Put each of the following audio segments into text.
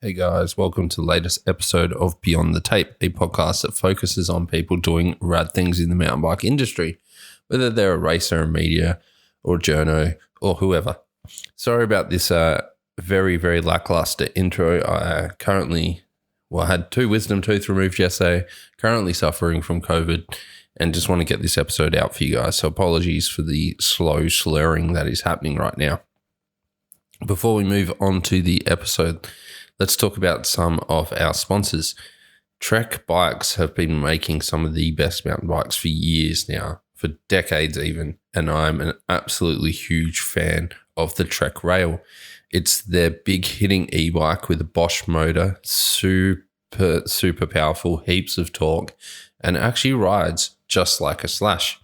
Hey guys, welcome to the latest episode of Beyond the Tape, a podcast that focuses on people doing rad things in the mountain bike industry, whether they're a racer, a media, or a journo, or whoever. Sorry about this very, very lackluster intro. I had 2 wisdom teeth removed yesterday, currently suffering from COVID, and just want to get this episode out for you guys. So apologies for the slow slurring that is happening right now. Before we move on to the episode, let's talk about some of our sponsors. Trek Bikes have been making some of the best mountain bikes for years now, for decades even, and I'm an absolutely huge fan of the Trek Rail. It's their big hitting e-bike with a Bosch motor, super powerful, heaps of torque, and actually rides just like a Slash.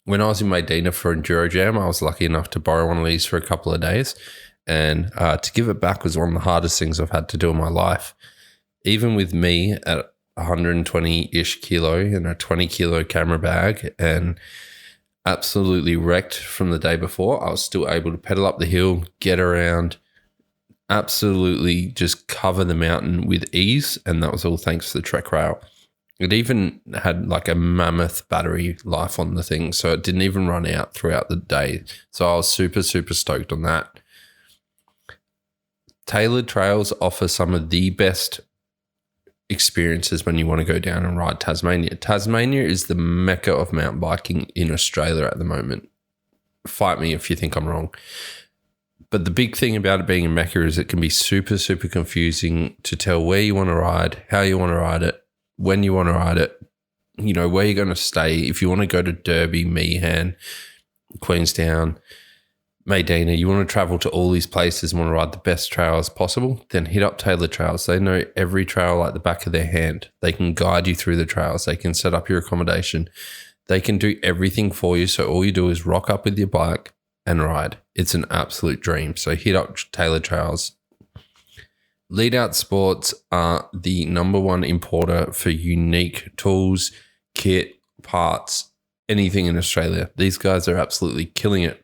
When I was in Maydena for Enduro Jam, I was lucky enough to borrow one of these for a couple of days. And to give it back was one of the hardest things I've had to do in my life. Even with me at 120-ish kilo and a 20 kilo camera bag and absolutely wrecked from the day before, I was still able to pedal up the hill, get around, absolutely just cover the mountain with ease. And that was all thanks to the Trek Rail. It even had like a mammoth battery life on the thing, so it didn't even run out throughout the day. So I was super stoked on that. Tailored Trails offer some of the best experiences when you want to go down and ride Tasmania. Tasmania is the mecca of mountain biking in Australia at the moment. Fight me if you think I'm wrong. But the big thing about it being a mecca is it can be super confusing to tell where you want to ride, how you want to ride it, when you want to ride it, you know, where you're going to stay. If you want to go to Derby, Meehan, Queenstown, Maydena, you want to travel to all these places and want to ride the best trails possible, then hit up Tailored Trails. They know every trail like the back of their hand. They can guide you through the trails. They can set up your accommodation. They can do everything for you. So all you do is rock up with your bike and ride. It's an absolute dream. So hit up Tailored Trails. Lead Out Sports are the #1 importer for unique tools, kit, parts, anything in Australia. These guys are absolutely killing it.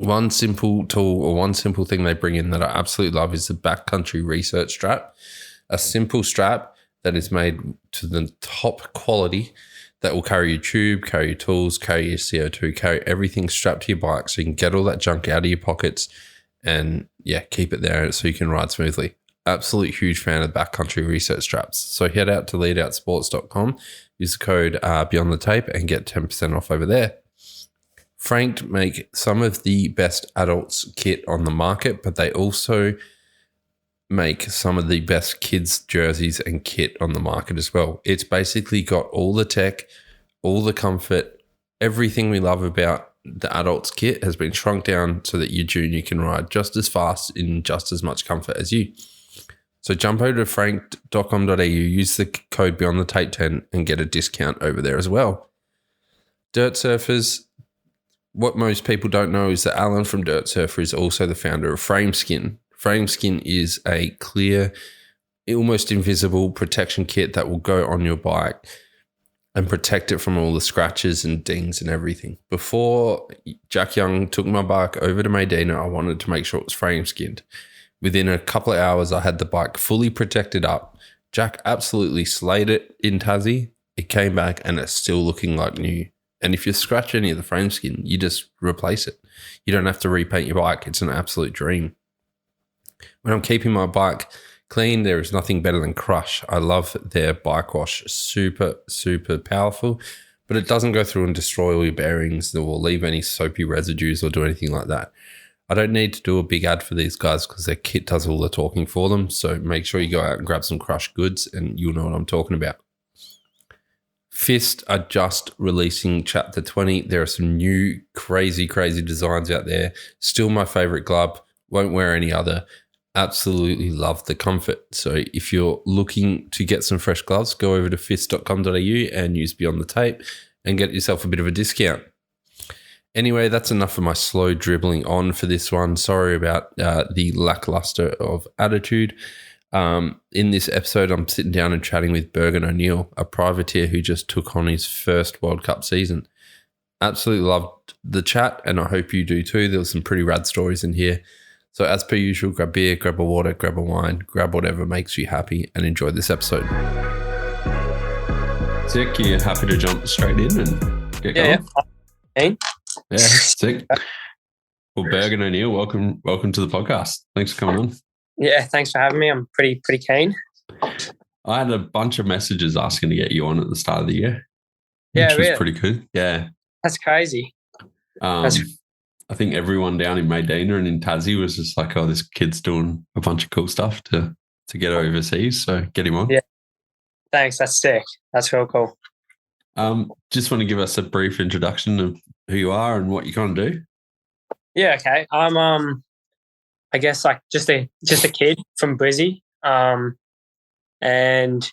One simple tool or one simple thing they bring in that I absolutely love is the backcountry research strap. A simple strap that is made to the top quality that will carry your tube, carry your tools, carry your CO2, carry everything strapped to your bike so you can get all that junk out of your pockets and keep it there so you can ride smoothly. Absolute huge fan of backcountry research straps. So head out to leadoutsports.com, use the code Beyond the Tape and get 10% off over there. Franked make some of the best adults kit on the market, but they also make some of the best kids jerseys and kit on the market as well. It's basically got all the tech, all the comfort, everything we love about the adults kit has been shrunk down so that your junior can ride just as fast in just as much comfort as you. So jump over to franked.com.au, use the code Beyond the Tape 10 and get a discount over there as well. Dirt Surfers. What most people don't know is that Alan from Dirt Surfer is also the founder of Frameskin. Frameskin is a clear, almost invisible protection kit that will go on your bike and protect it from all the scratches and dings and everything. Before Jack Young took my bike over to Maydena, I wanted to make sure it was frame-skinned. Within a couple of hours, I had the bike fully protected up. Jack absolutely slayed it in Tassie. It came back and it's still looking like new. And if you scratch any of the frame skin, you just replace it. You don't have to repaint your bike. It's an absolute dream. When I'm keeping my bike clean, there is nothing better than Crush. I love their bike wash. Super powerful, but it doesn't go through and destroy all your bearings or leave any soapy residues or do anything like that. I don't need to do a big ad for these guys because their kit does all the talking for them. So make sure you go out and grab some Crush goods and you'll know what I'm talking about. Fist are just releasing Chapter 20. There are some new crazy designs out there. Still my favorite glove. Won't wear any other. Absolutely love the comfort. So if you're looking to get some fresh gloves, go over to fist.com.au and use Beyond the Tape and get yourself a bit of a discount. Anyway, that's enough of my slow dribbling on for this one. Sorry about the lackluster of attitude. In this episode, I'm sitting down and chatting with Bergen O'Neill, a privateer who just took on his first World Cup season. Absolutely loved the chat, and I hope you do too. There were some pretty rad stories in here. So as per usual, grab beer, grab a water, grab a wine, grab whatever makes you happy, and enjoy this episode. Sick, you happy to jump straight in and get going? Yeah, sick. Well, Bergen O'Neill, welcome to the podcast. Thanks for coming on. Yeah, thanks for having me. I'm pretty keen. I had a bunch of messages asking to get you on at the start of the year. Yeah, which was pretty good. Yeah. That's crazy. I think everyone down in Maydena and in Tassie was just like, oh, this kid's doing a bunch of cool stuff to get overseas. So get him on. Yeah. Thanks. That's sick. That's real cool. Just want to give us a brief introduction of who you are and what you kind of do. Yeah. Okay. I'm, I guess like just a kid from Brizzy. And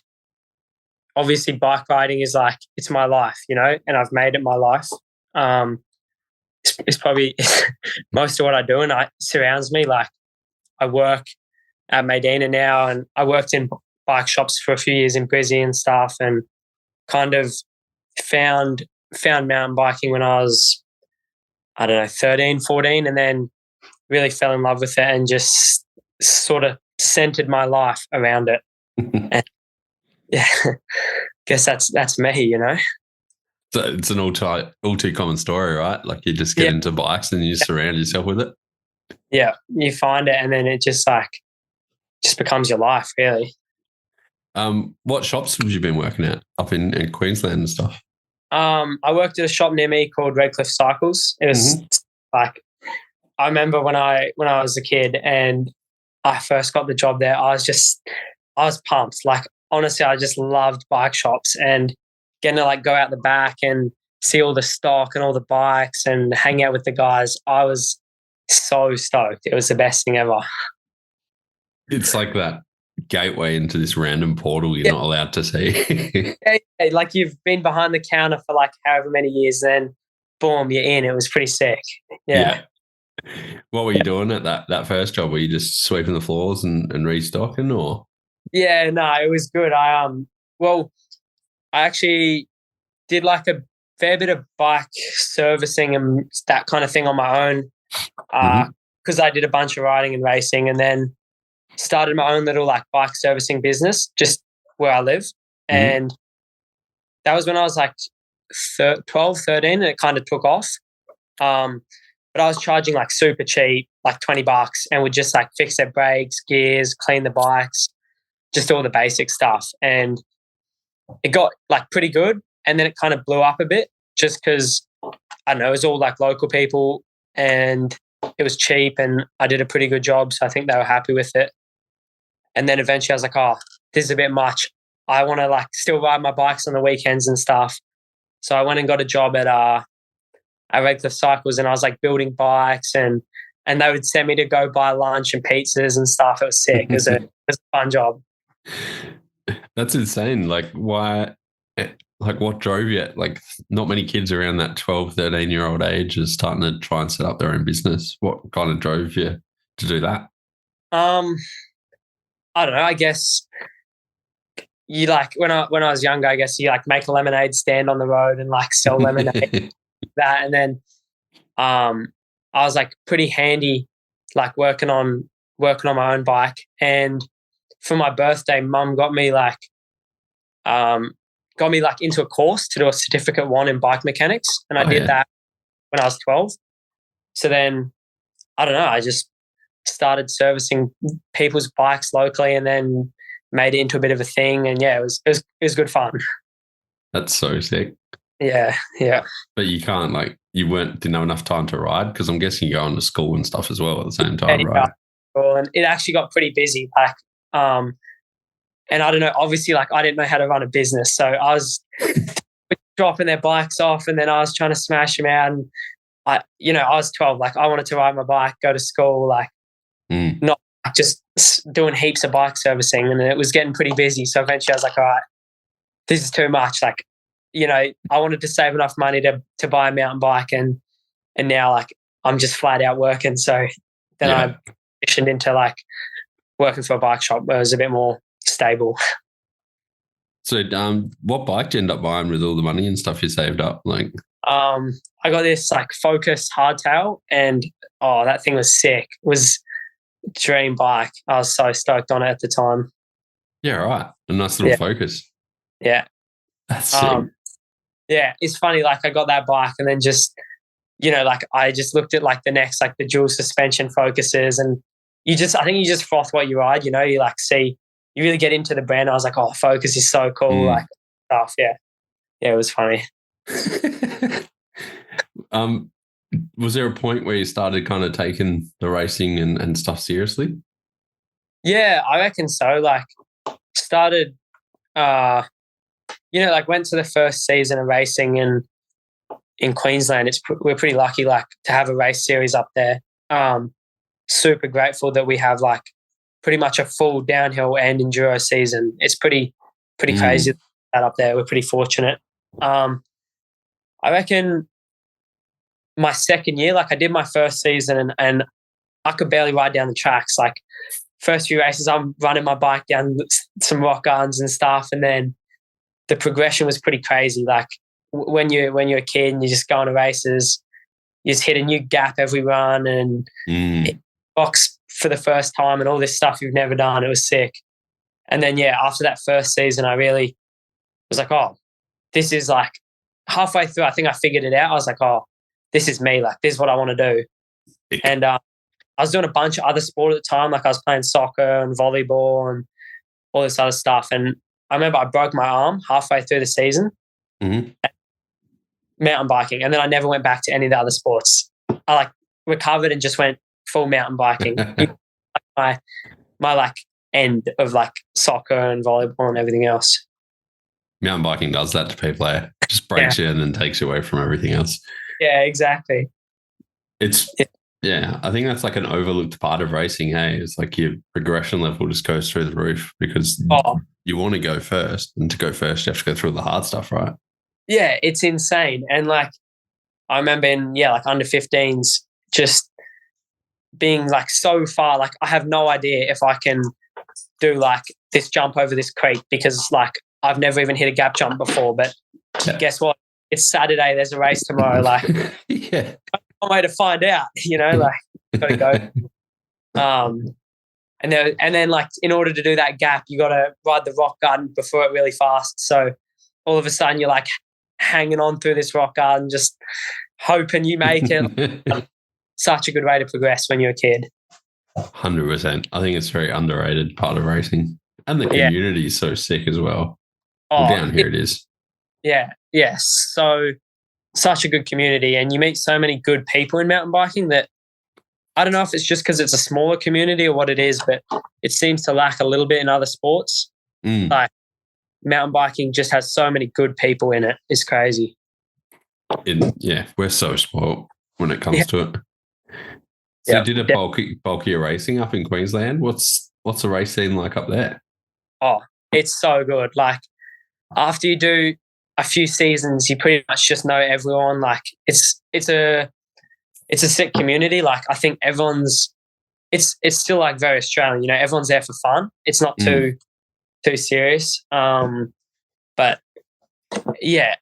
obviously bike riding is like, it's my life, you know, and I've made it my life. It's probably most of what I do, and it surrounds me. Like I work at Maydena now, and I worked in bike shops for a few years in Brizzy and stuff, and kind of found mountain biking when I was, 13, 14, and then really fell in love with it and just sort of centered my life around it. And yeah, guess that's me, you know. So it's an all too common story, right? Like you just get into bikes and you surround yourself with it. Yeah, you find it, and then it just becomes your life, really. What shops have you been working at up in Queensland and stuff? I worked at a shop near me called Redcliffe Cycles. It was like, I remember when I was a kid and I first got the job there, I was pumped. Like honestly, I just loved bike shops and getting to like go out the back and see all the stock and all the bikes and hang out with the guys. I was so stoked. It was the best thing ever. It's like that gateway into this random portal you're not allowed to see. Like you've been behind the counter for like however many years, then boom, you're in. It was pretty sick. Yeah. What were you doing at that first job? Were you just sweeping the floors and restocking, or? Yeah, no, it was good. I actually did like a fair bit of bike servicing and that kind of thing on my own because I did a bunch of riding and racing, and then started my own little like bike servicing business just where I live. And that was when I was like 12, 13, and it kind of took off. But I was charging like super cheap, like $20, and would just like fix their brakes, gears, clean the bikes, just all the basic stuff. And it got like pretty good, and then it kind of blew up a bit just because, I don't know, it was all like local people and it was cheap and I did a pretty good job. So I think they were happy with it. And then eventually I was like, oh, this is a bit much. I want to like still ride my bikes on the weekends and stuff. So I went and got a job at Redcliffe Cycles, and I was like building bikes and they would send me to go buy lunch and pizzas and stuff. It was sick. It was a fun job. That's insane. Like why, like what drove you? Like not many kids around that 12, 13-year-old age are starting to try and set up their own business. What kind of drove you to do that? I don't know. I guess you like when I was younger, I guess you like make a lemonade stand on the road and like sell lemonade that. And then I was like pretty handy, like working on my own bike. And for my birthday, Mum got me like into a course to do a certificate 1 in bike mechanics, and I did that when I was 12. So then I don't know, I just started servicing people's bikes locally, and then made it into a bit of a thing. And yeah, it was good fun. That's so sick. Yeah. But you can't didn't have enough time to ride, because I'm guessing you're going to school and stuff as well at the same time, right? And it actually got pretty busy. Like, and I don't know, obviously, like I didn't know how to run a business. So I was dropping their bikes off, and then I was trying to smash them out. And I was 12, like I wanted to ride my bike, go to school, like not just doing heaps of bike servicing. And it was getting pretty busy. So eventually I was like, all right, this is too much. Like, I wanted to save enough money to buy a mountain bike, and now like I'm just flat out working. So then I transitioned into like working for a bike shop where it was a bit more stable. So what bike did you end up buying with all the money and stuff you saved up? Like I got this like Focus hardtail, and that thing was sick. It was dream bike. I was so stoked on it at the time. Yeah, right. A nice little Focus. Yeah. That's sick. Yeah, it's funny. Like I got that bike and then just, like I just looked at like the next, like the dual suspension Focuses, and I think you just froth what you ride. You like see, you really get into the brand. I was like, oh, Focus is so cool. Like stuff. Yeah, it was funny. Was there a point where you started kind of taking the racing and stuff seriously? Yeah, I reckon so. Like started, like went to the first season of racing in Queensland. We're pretty lucky, like to have a race series up there. Super grateful that we have like pretty much a full downhill and enduro season. It's pretty crazy that up there. We're pretty fortunate. I reckon my second year, like I did my first season and I could barely ride down the tracks. Like first few races, I'm running my bike down some rock gardens and stuff, and then the progression was pretty crazy. Like when you're a kid and you just go on to races, you just hit a new gap every run and hit box for the first time and all this stuff you've never done. It was sick. And then after that first season, I really was like, oh, this is like halfway through. I think I figured it out. I was like, oh, this is me. Like this is what I want to do. And I was doing a bunch of other sport at the time. Like I was playing soccer and volleyball and all this other stuff. And I remember I broke my arm halfway through the season, mountain biking. And then I never went back to any of the other sports. I like recovered and just went full mountain biking. my like end of like soccer and volleyball and everything else. Mountain biking does that to people. Just breaks you and then takes you away from everything else. Yeah, exactly. I think that's like an overlooked part of racing. Hey, it's like your progression level just goes through the roof because you want to go first, and to go first, you have to go through the hard stuff, right? Yeah, it's insane. And like, I remember in like under 15s, just being like so far. Like, I have no idea if I can do like this jump over this creek because like I've never even hit a gap jump before. But guess what? It's Saturday. There's a race tomorrow. Like, no way to find out. Like, gotta go. And then like in order to do that gap, you got to ride the rock garden before it really fast. So all of a sudden you're like hanging on through this rock garden, just hoping you make it. Such a good way to progress when you're a kid. 100%. I think it's a very underrated part of racing, and the community is so sick as well. Down here it is. Yeah. Yes. So such a good community, and you meet so many good people in mountain biking that I don't know if it's just because it's a smaller community or what it is, but it seems to lack a little bit in other sports. Like mountain biking just has so many good people in it. It's crazy. We're so spoiled when it comes to it. So you did a bulkier racing up in Queensland. What's the race scene like up there? Oh, it's so good. Like after you do a few seasons, you pretty much just know everyone. Like it's a sick community. Like I think it's still like very Australian. Everyone's there for fun. It's not too serious. But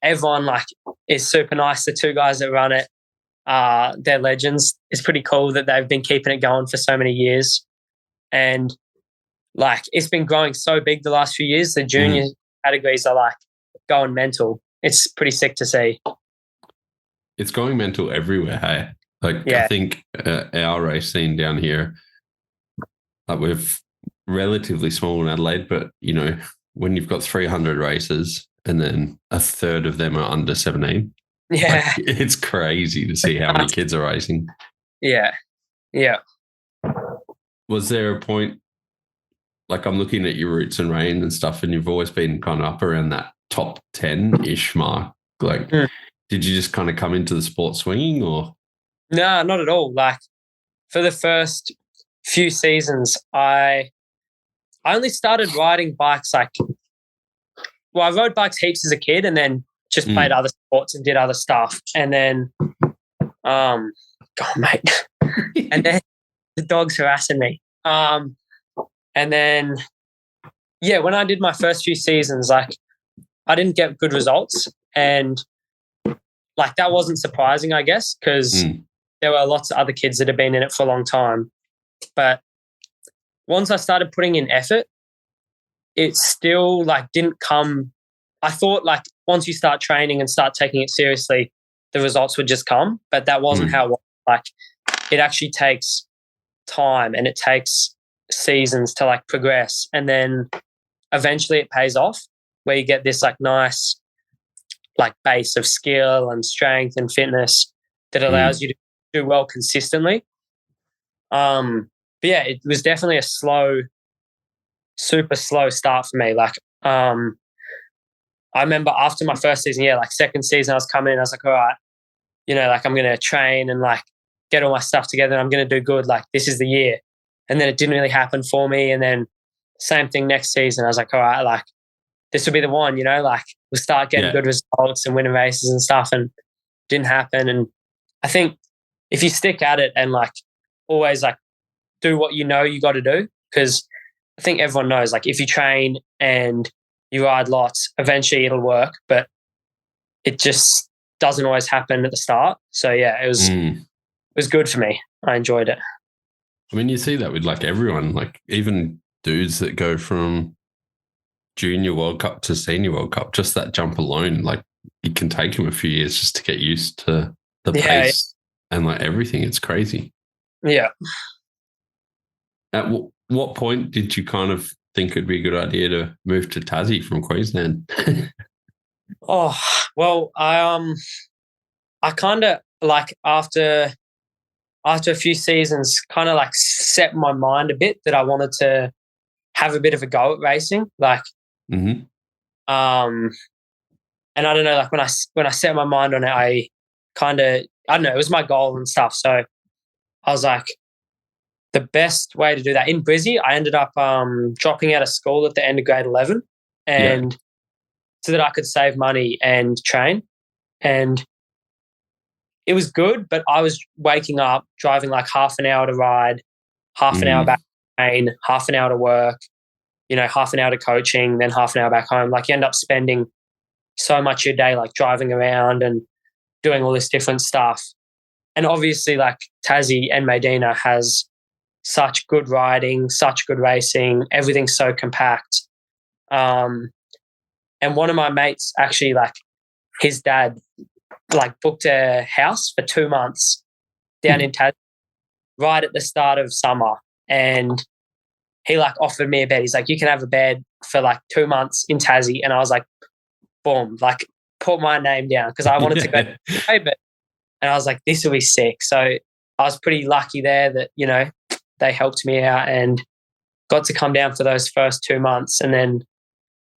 everyone like is super nice. The two guys that run it, they're legends. It's pretty cool that they've been keeping it going for so many years, and like it's been growing so big the last few years. The junior categories are like going mental. It's pretty sick to see. It's going mental everywhere. Hey, like I think our race scene down here, like we're relatively small in Adelaide, but when you've got 300 races and then a third of them are under 17. Yeah. Like, it's crazy to see how many kids are racing. Yeah. Yeah. Was there a point, like I'm looking at your roots and reign and stuff, and you've always been kind of up around that top 10-ish mark. Like, did you just kind of come into the sport swinging or? No, not at all. Like for the first few seasons, I only started riding bikes I rode bikes heaps as a kid and then just played other sports and did other stuff. And then, God, mate. And then the dog's harassing me. And then, when I did my first few seasons, like I didn't get good results. And like that wasn't surprising, I guess, because there were lots of other kids that have been in it for a long time. But once I started putting in effort, it still like didn't come. I thought like once you start training and start taking it seriously, the results would just come, but that wasn't how it was. Like it actually takes time and it takes seasons to like progress, and then eventually it pays off where you get this like nice like base of skill and strength and fitness that allows you to do well consistently. But yeah, it was definitely a super slow start for me. Like I remember after my first season, like second season, I was coming in, I was like, all right, like I'm going to train and like get all my stuff together and I'm going to do good. Like this is the year. And then it didn't really happen for me. And then same thing next season. I was like, all right, like this will be the one, like we'll start getting good results and winning races and stuff. And didn't happen. And I think if you stick at it and like always like do what you got to do, because I think everyone knows like if you train and you ride lots, eventually it'll work, but it just doesn't always happen at the start. So yeah, it was good for me. I enjoyed it. I mean, you see that with like everyone, like even dudes that go from junior World Cup to senior World Cup, just that jump alone, like it can take them a few years just to get used to the pace and like everything. It's crazy. Yeah. At what point did you kind of think it'd be a good idea to move to Tassie from Queensland? Oh, well, I kind of like after a few seasons kind of like set my mind a bit that I wanted to have a bit of a go at racing. Like, and I don't know, like when I set my mind on it, I don't know, it was my goal and stuff. So I was like, the best way to do that in Brizzy, I ended up dropping out of school at the end of grade 11 and so that I could save money and train. And it was good, but I was waking up, driving like half an hour to ride, half an hour back to train, half an hour to work, half an hour to coaching, then half an hour back home. Like you end up spending so much of your day like driving around and doing all this different stuff. And obviously like Tassie and Maydena has such good riding, such good racing, everything's so compact. And one of my mates actually like his dad like booked a house for 2 months down in Tassie right at the start of summer. And he like offered me a bed. He's like, you can have a bed for like 2 months in Tassie. And I was like, boom, like put my name down because I wanted to go but and I was like, this will be sick. So I was pretty lucky there that, they helped me out and got to come down for those first 2 months and then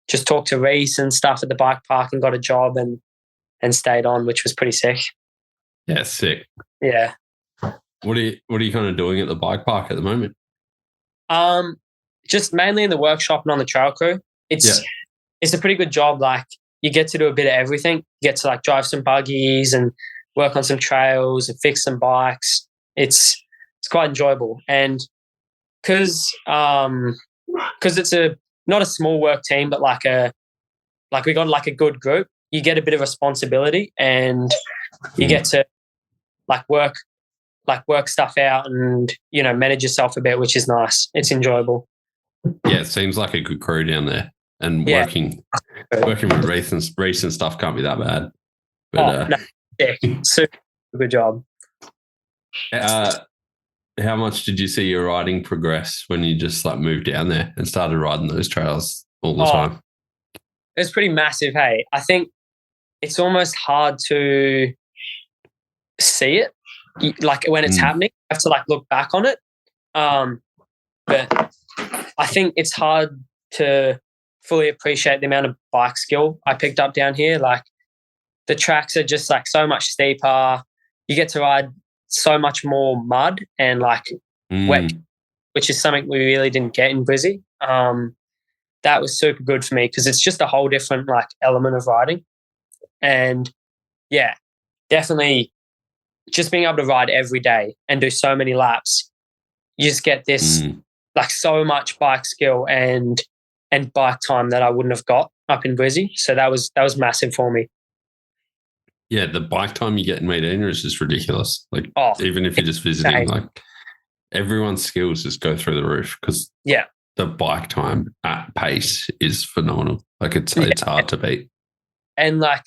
just talked to Reece and stuff at the bike park and got a job and stayed on, which was pretty sick. Yeah, sick. Yeah. What are you kind of doing at the bike park at the moment? Just mainly in the workshop and on the trail crew. It's a pretty good job. Like you get to do a bit of everything. You get to like drive some buggies and work on some trails and fix some bikes. It's quite enjoyable. And because it's not a small work team, but we got like a good group, you get a bit of responsibility and you get to work stuff out and, manage yourself a bit, which is nice. It's enjoyable. Yeah, it seems like a good crew down there. And working with Reece and stuff can't be that bad. But, super good job. How much did you see your riding progress when you just like moved down there and started riding those trails all the time? It was pretty massive, hey. I think it's almost hard to see it, like when it's happening. You have to like look back on it. But I think it's hard to fully appreciate the amount of bike skill I picked up down here. Like the tracks are just like so much steeper. You get to ride so much more mud and like wet, which is something we really didn't get in Brizzy. That was super good for me because it's just a whole different like element of riding. And yeah, definitely just being able to ride every day and do so many laps, you just get this like so much bike skill and bike time that I wouldn't have got up in Brizzy. So that was massive for me. Yeah, the bike time you get in Maydena is just ridiculous. Like even if you're just visiting, like everyone's skills just go through the roof because the bike time at pace is phenomenal. Like it's hard to beat. And like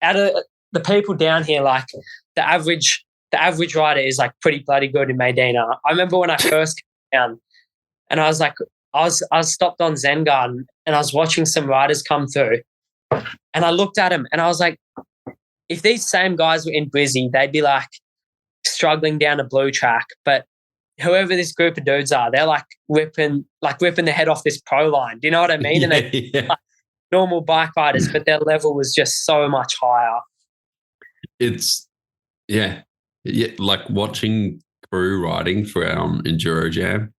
out of the people down here, like the average rider is like pretty bloody good in Maydena. I remember when I first came down, and I was like, I was stopped on Zen Garden, and I was watching some riders come through, and I looked at them, and I was like, if these same guys were in Brizzy, they'd be like struggling down a blue track, but whoever this group of dudes are, they're like ripping the head off this pro line. Do you know what I mean? And they like normal bike riders, but their level was just so much higher. It's like watching crew riding for our Enduro Jam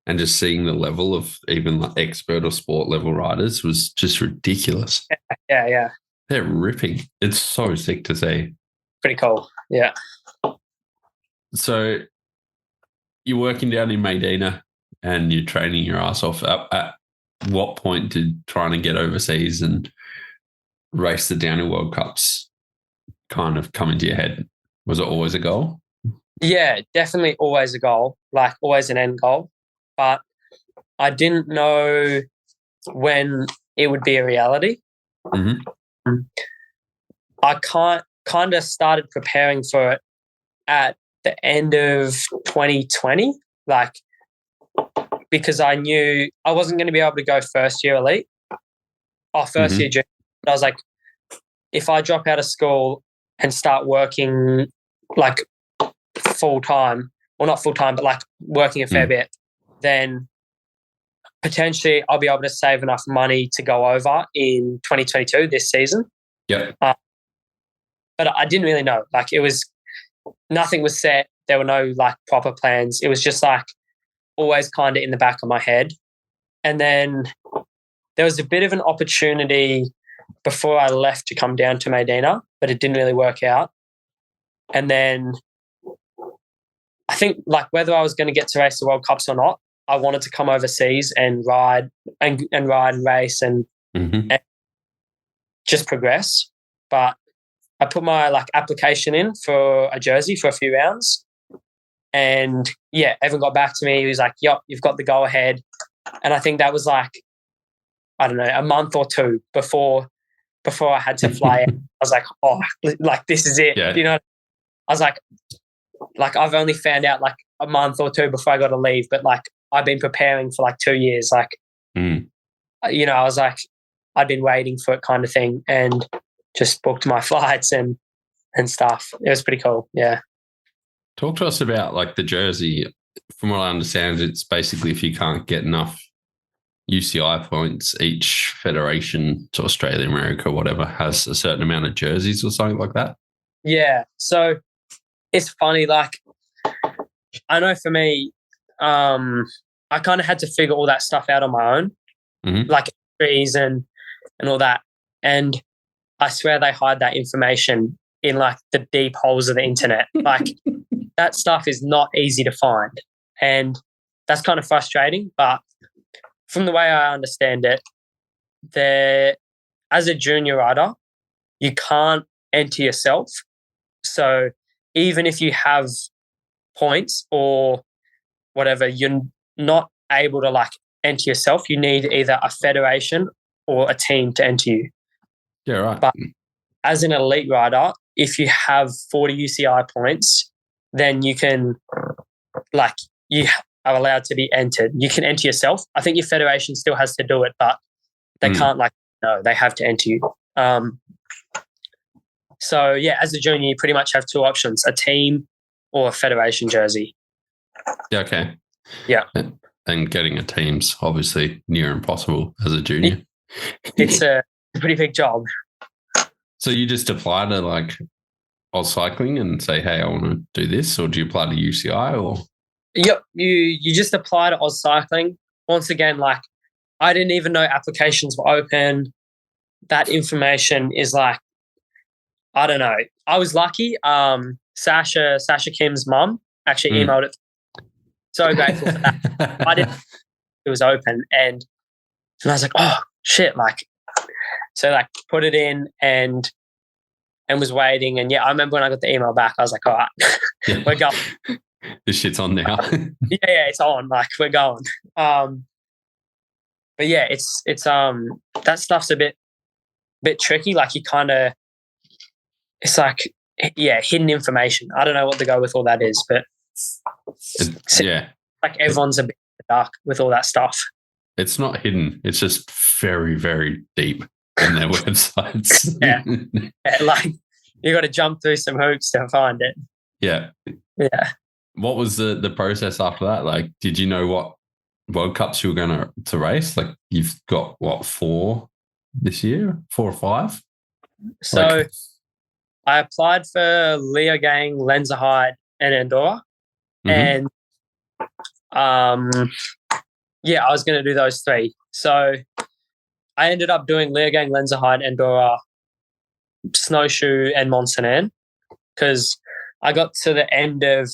and just seeing the level of even like expert or sport level riders was just ridiculous. Yeah. They're ripping. It's so sick to see. Pretty cool. Yeah. So you're working down in Maydena and you're training your ass off. At what point did trying to get overseas and race the downhill World Cups kind of come into your head? Was it always a goal? Yeah, definitely always a goal, like always an end goal. But I didn't know when it would be a reality. Mm-hmm. I kind of started preparing for it at the end of 2020, like because I knew I wasn't going to be able to go first year elite or first year junior. But I was like, if I drop out of school and start working like full time, well, not full time, but like working a fair bit, then potentially I'll be able to save enough money to go over in 2022 this season. Yeah. But I didn't really know. Like nothing was set. There were no like proper plans. It was just like always kind of in the back of my head. And then there was a bit of an opportunity before I left to come down to Maydena, but it didn't really work out. And then I think like whether I was going to get to race the World Cups or not, I wanted to come overseas and ride and race and just progress. But I put my like application in for a jersey for a few rounds, and Evan got back to me. He was like, "Yep, you've got the go ahead." And I think that was like, I don't know, a month or two before I had to fly in. I was like, "Oh, like this is it." Yeah. You know, I was like I've only found out like a month or two before I got to leave, but like I've been preparing for like 2 years. Like, you know, I was like, I'd been waiting for it kind of thing, and just booked my flights and stuff. It was pretty cool. Yeah. Talk to us about like the jersey. From what I understand, it's basically if you can't get enough UCI points, each federation to Australia, America, whatever, has a certain amount of jerseys or something like that. Yeah. So it's funny. Like, I know for me, I kind of had to figure all that stuff out on my own, like trees and all that. And I swear they hide that information in like the deep holes of the internet. Like that stuff is not easy to find. And that's kind of frustrating. But from the way I understand it, as a junior rider, you can't enter yourself. So even if you have points or whatever, you're not able to like enter yourself. You need either a federation or a team to enter you. Yeah, right. But as an elite rider, if you have 40 UCI points, then you can, like, you are allowed to be entered. You can enter yourself. I think your federation still has to do it, but they can't, like, no, they have to enter you. So, yeah, as a junior, you pretty much have two options, a team or a federation jersey. Yeah, okay. Yeah. And getting a team's obviously near impossible as a junior. It's a pretty big job. So you just apply to like Oz Cycling and say, hey, I want to do this, or do you apply to UCI or? Yep, you just apply to Oz Cycling. Once again, like I didn't even know applications were open. That information is like, I don't know. I was lucky. Sasha Kim's mum actually emailed it. So grateful for that. I didn't. It was open, and I was like, oh shit! Like, so like put it in and was waiting, and yeah, I remember when I got the email back, I was like, all right, we're going. This shit's on now. Yeah, it's on. Like we're going. But yeah, it's that stuff's a bit tricky. Like you kind of, it's like hidden information. I don't know what to go with all that is, but like everyone's a bit in the dark with all that stuff. It's not hidden. It's just very, very deep in their websites. Yeah, like you got to jump through some hoops to find it. Yeah. What was the process after that? Like, did you know what World Cups you were going to race? Like, you've got what, 4 this year, 4 or 5? So I applied for Leogang, Lenzerheide, and Andorra, and I was going to do those 3. So I ended up doing Leogang, Lenzerheide, Andorra, Snowshoe, and Mont Saint Anne because I got to Andorra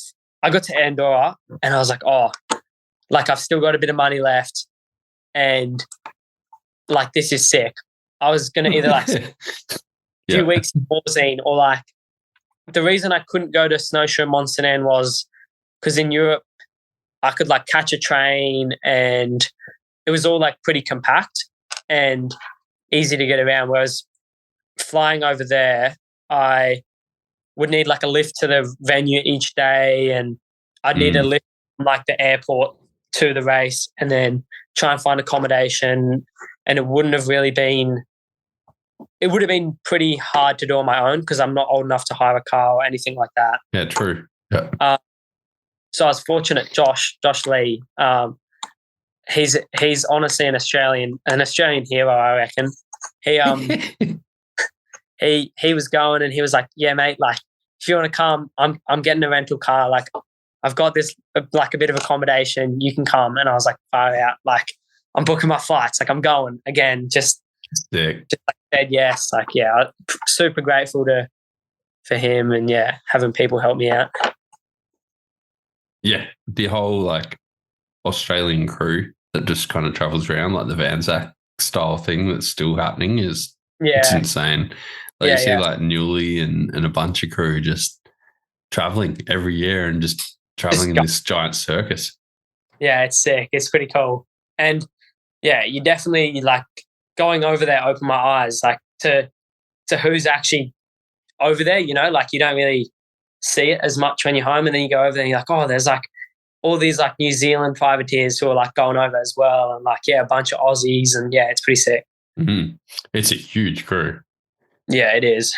and I was like, oh, like I've still got a bit of money left and like this is sick. I was going to either like a few weeks in Morzine or like the reason I couldn't go to Snowshoe and Mont Saint Anne was because in Europe I could like catch a train and it was all like pretty compact and easy to get around. Whereas flying over there, I would need like a lift to the venue each day and I'd need a lift from like the airport to the race and then try and find accommodation. And it would have been pretty hard to do on my own because I'm not old enough to hire a car or anything like that. Yeah, true. Yeah. So I was fortunate. Josh Lee, he's honestly an Australian hero, I reckon. He was going and he was like, yeah, mate, like if you want to come, I'm getting a rental car. Like I've got this like a bit of accommodation. You can come. And I was like, far out. Like I'm booking my flights. Like I'm going again. Just like said yes. Like I'm super grateful for him and having people help me out. Yeah, the whole like Australian crew that just kind of travels around like the Vanzak style thing that's still happening it's insane. Like you see like Newley and a bunch of crew just traveling every year and just traveling in this giant circus. Yeah, it's sick. It's pretty cool. And you definitely like going over there opened my eyes like to who's actually over there, you know, like you don't really see it as much when you're home and then you go over there and you're like, oh, there's like all these like New Zealand privateers who are like going over as well and like, a bunch of Aussies and it's pretty sick. Mm-hmm. It's a huge crew. Yeah, it is.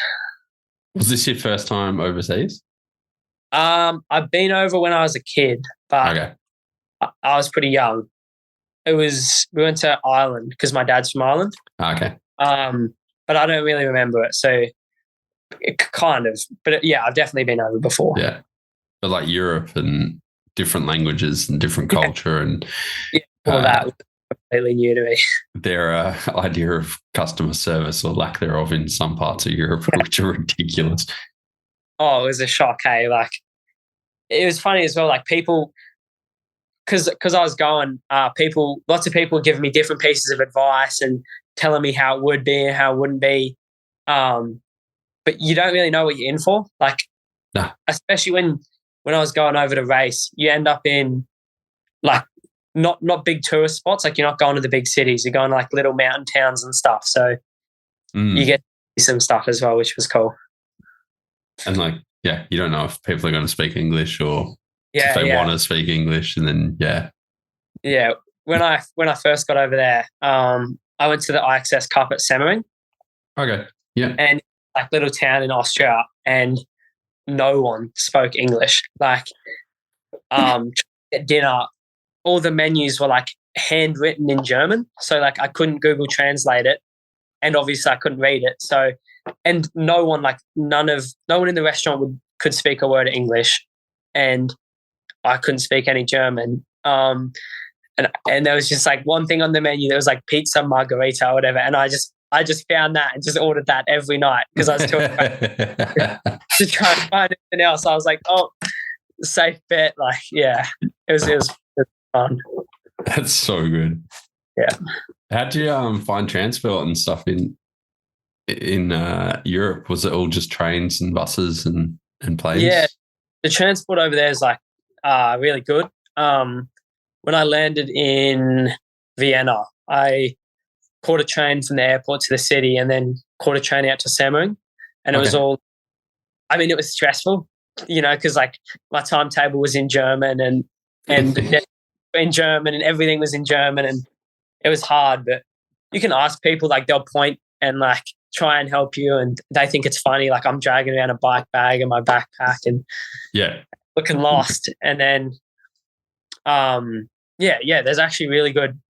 Was this your first time overseas? I've been over when I was a kid, but I was pretty young. We went to Ireland because my dad's from Ireland. Okay. But I don't really remember it. So kind of, but I've definitely been over before. Yeah. But like Europe and different languages and different culture and all that was completely new to me. Their idea of customer service or lack thereof in some parts of Europe, which are ridiculous. Oh, it was a shock, hey? Like, it was funny as well, like people, because I was going, lots of people giving me different pieces of advice and telling me how it would be and how it wouldn't be. But you don't really know what you're in for. Like, especially when I was going over to race, you end up in like not big tourist spots. Like you're not going to the big cities. You're going to like little mountain towns and stuff. So you get some stuff as well, which was cool. And like, you don't know if people are going to speak English or if they want to speak English. And then, Yeah. When I first got over there, I went to the IXS Cup at Semenuk. Okay. Yeah. And like little town in Austria and no one spoke English. Like at dinner, all the menus were like handwritten in German. So like I couldn't Google Translate it. And obviously I couldn't read it. So, and no one in the restaurant could speak a word of English and I couldn't speak any German. And there was just like one thing on the menu. There was like pizza margarita or whatever. And I just found that and just ordered that every night because I was too afraid to try and find anything else. I was like, oh, safe bet. Like, it was fun. That's so good. Yeah. How'd you find transport and stuff in Europe? Was it all just trains and buses and planes? Yeah. The transport over there is like really good. When I landed in Vienna, I caught a train from the airport to the city and then caught a train out to semenuk. And it was all, I mean, it was stressful, because like my timetable was in German and in German and everything was in German and it was hard. But you can ask people, like they'll point and like try and help you, and they think it's funny. Like I'm dragging around a bike bag and my backpack and looking lost. And then, there's actually really good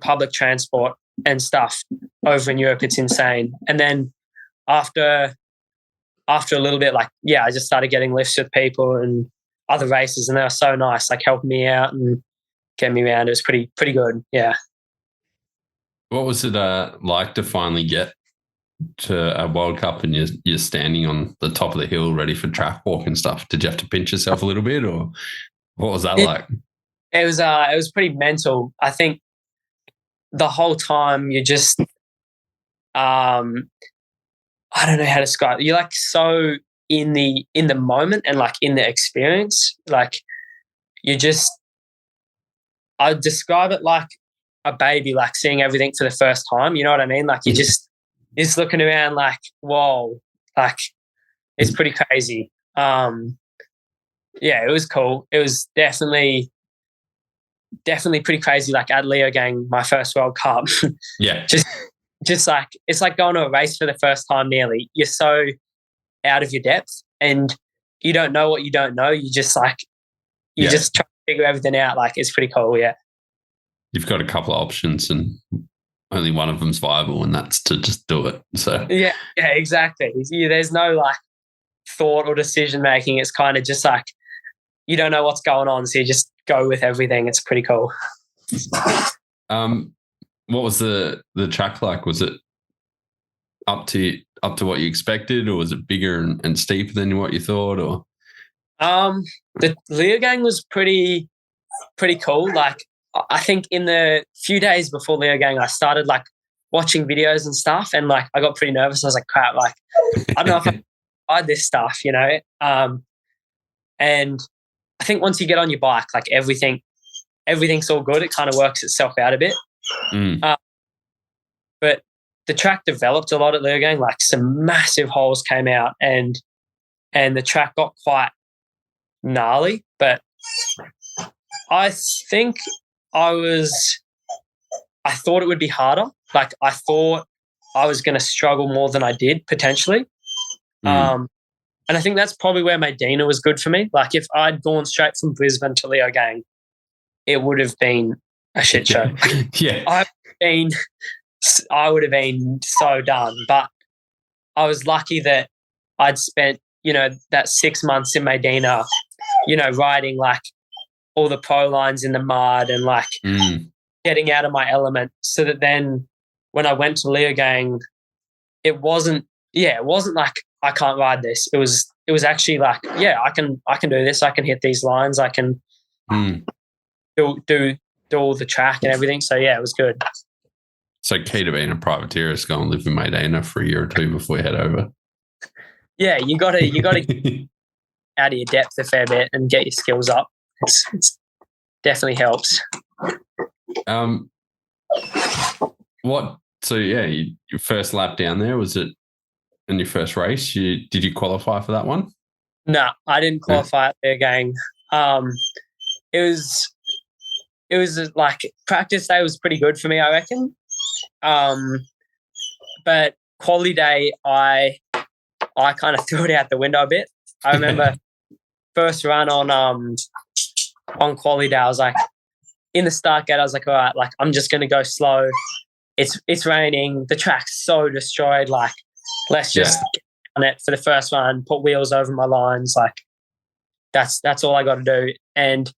public transport and stuff over in Europe. It's insane. And then after a little bit, I just started getting lifts with people and other races, and they were so nice, like helping me out and getting me around. It was pretty good. Yeah. What was it like to finally get to a World Cup and you're standing on the top of the hill ready for track walk and stuff? Did you have to pinch yourself a little bit, or what was that like? It was pretty mental. I think the whole time you're just I don't know how to describe it. You're like so in the moment and like in the experience. Like I'd describe it like a baby, like seeing everything for the first time. You know what I mean? Like you're just looking around like, whoa, like it's pretty crazy. It was cool. It was definitely pretty crazy. Like at Leogang, my first World Cup. Yeah. Just like, it's like going to a race for the first time nearly. You're so out of your depth and you don't know what you don't know. You just like, just try to figure everything out. Like it's pretty cool. Yeah. You've got a couple of options and only one of them's viable, and that's to just do it. So yeah, exactly. There's no like thought or decision making. It's kind of just like, you don't know what's going on. So you just go with everything. It's pretty cool. What was the track like? Was it up to what you expected, or was it bigger and steeper than what you thought? Or the Leogang was pretty cool. Like I think in the few days before Leogang, I started like watching videos and stuff, and like I got pretty nervous. I was like, crap, like I don't know if I can ride this stuff, and I think once you get on your bike, like everything's all good. It kind of works itself out a bit. But the track developed a lot at Leogang. Like some massive holes came out, and the track got quite gnarly. But I think I thought it would be harder. Like I thought I was going to struggle more than I did potentially. And I think that's probably where Maydena was good for me. Like if I'd gone straight from Brisbane to Leogang, it would have been a shit show. Yeah. I would have been so done. But I was lucky that I'd spent, that 6 months in Maydena, riding like all the pro lines in the mud and like getting out of my element, so that then when I went to Leogang, it wasn't like I can't ride this. It was actually like, I can do this. I can hit these lines. I can do all the track and everything. So yeah, it was good. So key to being a privateer is go and live in Maydena for a year or two before you head over. Yeah, you got to get out of your depth a fair bit and get your skills up. It's definitely helps. Your first lap down there, was it in your first race? Did you qualify for that one? No, I didn't qualify at Bergen. It was like practice day was pretty good for me, I reckon. But quali day, I kind of threw it out the window a bit. I remember first run on quali day, I was like, in the start gate, I was like, all right, like I'm just gonna go slow. It's raining. The track's so destroyed. Like, let's just get on it for the first run. Put wheels over my lines. Like, that's all I got to do. And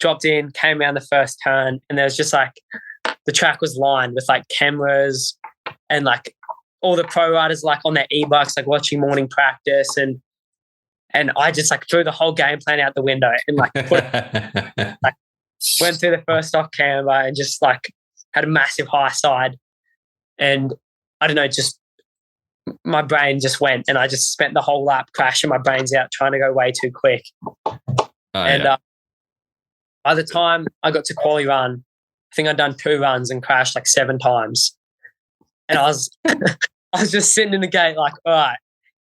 dropped in, came around the first turn, and there was just like the track was lined with like cameras and like all the pro riders like on their e-bikes, like watching morning practice, and I just like threw the whole game plan out the window and like went through the first stock camber and just like had a massive high side, and I don't know, just my brain just went, and I just spent the whole lap crashing my brains out trying to go way too quick. By the time I got to quali run, I think I'd done 2 runs and crashed like 7 times. And I was I was just sitting in the gate like, all right,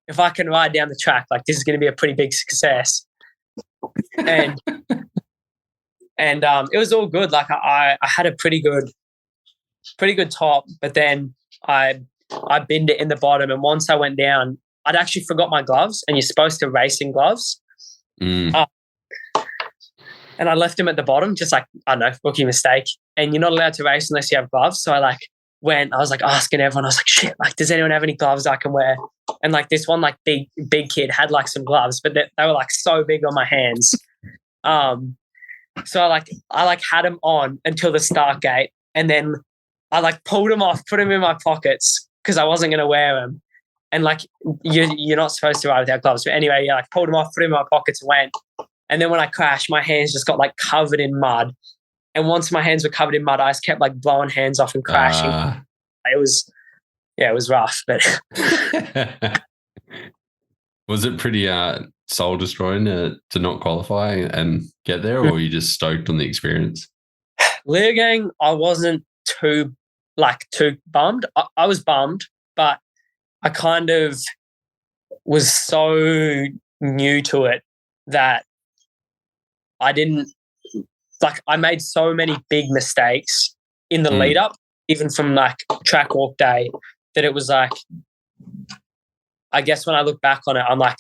if I can ride down the track, like this is going to be a pretty big success. And it was all good. Like I had a pretty good top, but then I binned it in the bottom. And once I went down, I'd actually forgot my gloves, and you're supposed to race in gloves. And I left them at the bottom, just like, I don't know, rookie mistake. And you're not allowed to race unless you have gloves. So I was like asking everyone, I was like, shit, like, does anyone have any gloves I can wear? And like this one, like big kid had like some gloves, but they were like so big on my hands. So I had them on until the start gate. And then I like pulled them off, put them in my pockets because I wasn't going to wear them. And like, you're not supposed to ride without gloves. But anyway, yeah, like pulled them off, put them in my pockets and went. And then when I crashed, my hands just got like covered in mud. And once my hands were covered in mud, I just kept like blowing hands off and crashing. It was rough, but was it pretty soul destroying to not qualify and get there, or were you just stoked on the experience? Leogang, I wasn't too bummed. I was bummed, but I kind of was so new to it that I didn't I made so many big mistakes in the lead up, even from like track walk day, that it was like, I guess when I look back on it, I'm like,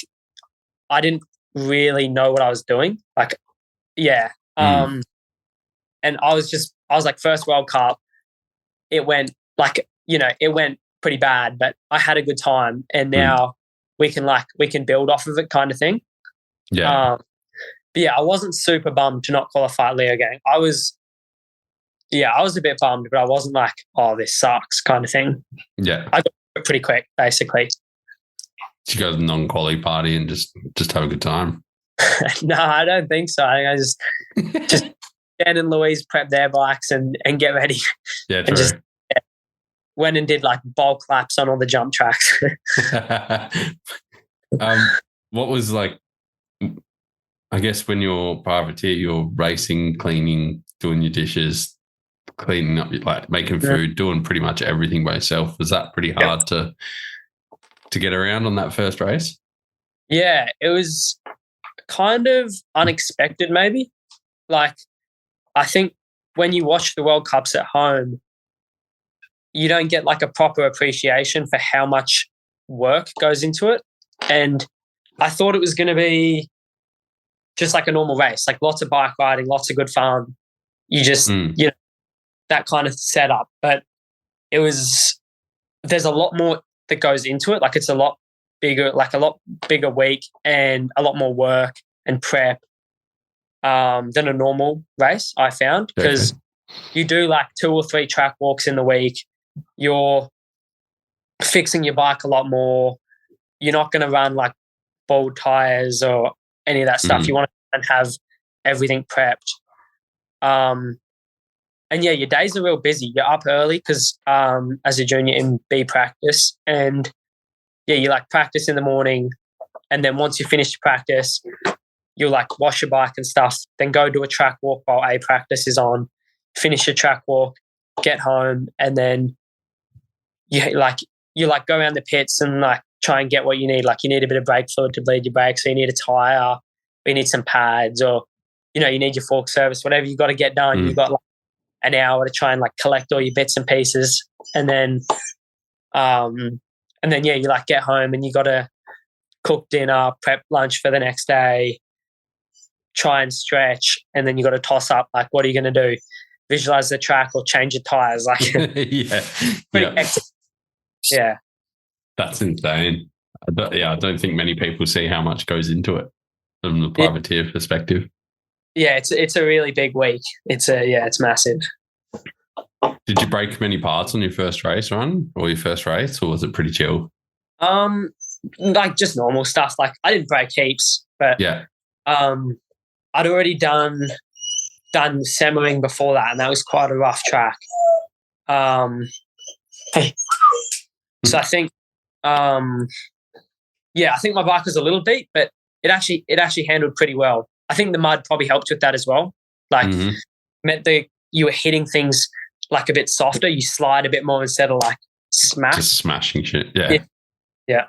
I didn't really know what I was doing. Like, yeah. And I was like, first World Cup, it went it went pretty bad, but I had a good time, and now we can build off of it, kind of thing. Yeah. But yeah, I wasn't super bummed to not qualify at Leogang. I was a bit bummed, but I wasn't like, oh, this sucks kind of thing. Yeah. I got it pretty quick, basically. Did you go to the non-quali party and just have a good time? No, I don't think so. I think I just Dan and Louise prep their bikes and get ready. Yeah, true. And just went and did like bulk laps on all the jump tracks. What was like, I guess when you're privateer, you're racing, cleaning, doing your dishes, cleaning up, like making food, doing pretty much everything by yourself. Was that pretty hard to get around on that first race? Yeah, it was kind of unexpected maybe. Like, I think when you watch the World Cups at home, you don't get like a proper appreciation for how much work goes into it. And I thought it was going to be just like a normal race, like lots of bike riding, lots of good fun. You just, that kind of setup. But there's a lot more that goes into it. Like it's a lot bigger week and a lot more work and prep than a normal race, I found, because you do like 2 or 3 track walks in the week. You're fixing your bike a lot more. You're not going to run like bald tires or any of that stuff. You want to have everything prepped. And yeah, your days are real busy. You're up early because as a junior in B practice, and yeah, you like practice in the morning, and then once you finish practice, you'll like wash your bike and stuff, then go do a track walk while A practice is on, finish your track walk, get home, and then you go around the pits and like try and get what you need. Like you need a bit of brake fluid to bleed your brakes, so you need a tire, or you need some pads, or you need your fork service, whatever you got to get done. You got like an hour to try and like collect all your bits and pieces, and then yeah, you like get home and you got to cook dinner, prep lunch for the next day, try and stretch, and then you got to toss up like, what are you going to do? Visualize the track or change your tires? Like, pretty hectic. Yeah, that's insane. I don't think many people see how much goes into it from the privateer perspective. Yeah, it's a really big week. It's massive. Did you break many parts on your first race run or your first race, or was it pretty chill? Like just normal stuff. Like I didn't break heaps, but I'd already done semenuk before that, and that was quite a rough track. So I think, I think my bike was a little beat, but it actually handled pretty well. I think the mud probably helped with that as well. Like Mhm. meant that you were hitting things like a bit softer. You slide a bit more instead of like smack. Just smashing shit. Yeah. Yeah.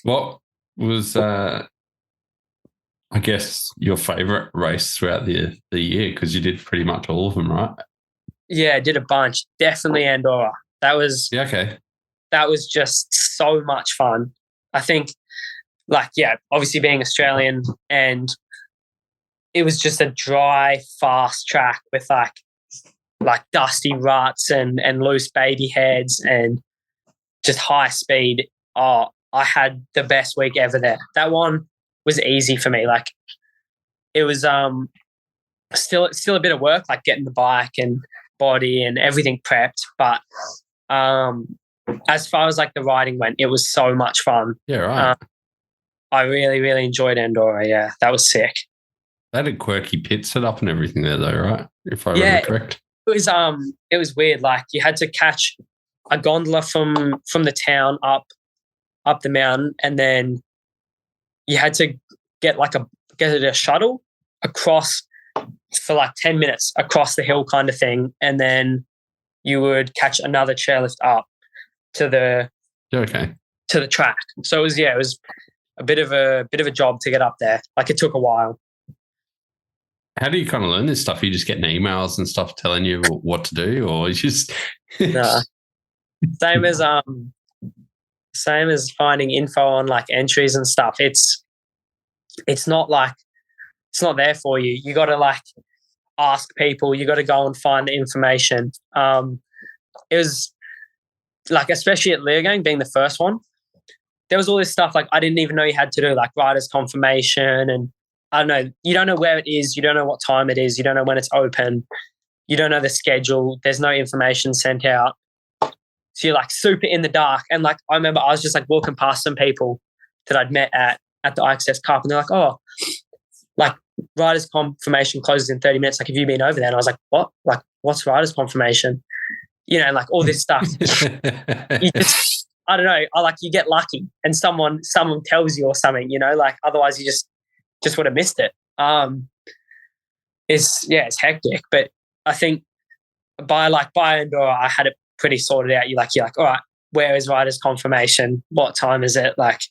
What was, I guess, your favourite race throughout the year? Because you did pretty much all of them, right? Yeah, did a bunch. Definitely Andorra. That was Yeah, okay. just so much fun. I think, like, yeah, obviously being Australian, and it was just a dry, fast track with like dusty ruts and loose baby heads and just high speed. Oh, I had the best week ever there. That one was easy for me. Like, it was still a bit of work, like getting the bike and body and everything prepped, but as far as like the riding went, it was so much fun. Yeah, right. I really, really enjoyed Andorra. Yeah, that was sick. They had a quirky pit set up and everything there, though, right? If I Yeah, remember correct. it was weird. Like, you had to catch a gondola from the town up the mountain, and then you had to get a shuttle across for like 10 minutes across the hill kind of thing, and then you would catch another chairlift up to the Okay. to the track. So it was a bit of a job to get up there. Like, it took a while. How do you kind of learn this stuff? Are you just getting emails and stuff telling you what to do, or you just Nah. Same as finding info on like entries and stuff. It's not there for you. You got to like ask people. You got to go and find the information. It was like, especially at Leogang being the first one, there was all this stuff like I didn't even know you had to do, like rider's confirmation, and I don't know. You don't know where it is. You don't know what time it is. You don't know when it's open. You don't know the schedule. There's no information sent out. So you're like super in the dark. And like, I remember I was just like walking past some people that I'd met at the IXS Cup, and they're like, oh, like rider's confirmation closes in 30 minutes. Like, have you been over there? And I was like, what? Like, what's rider's confirmation? You know, and like all this stuff. You just, I don't know. You get lucky and someone tells you or something, you know, like otherwise you just would have missed it. It's hectic, but I think by Andorra, I had it pretty sorted out. You're like, all right, where is rider's confirmation? What time is it? Like,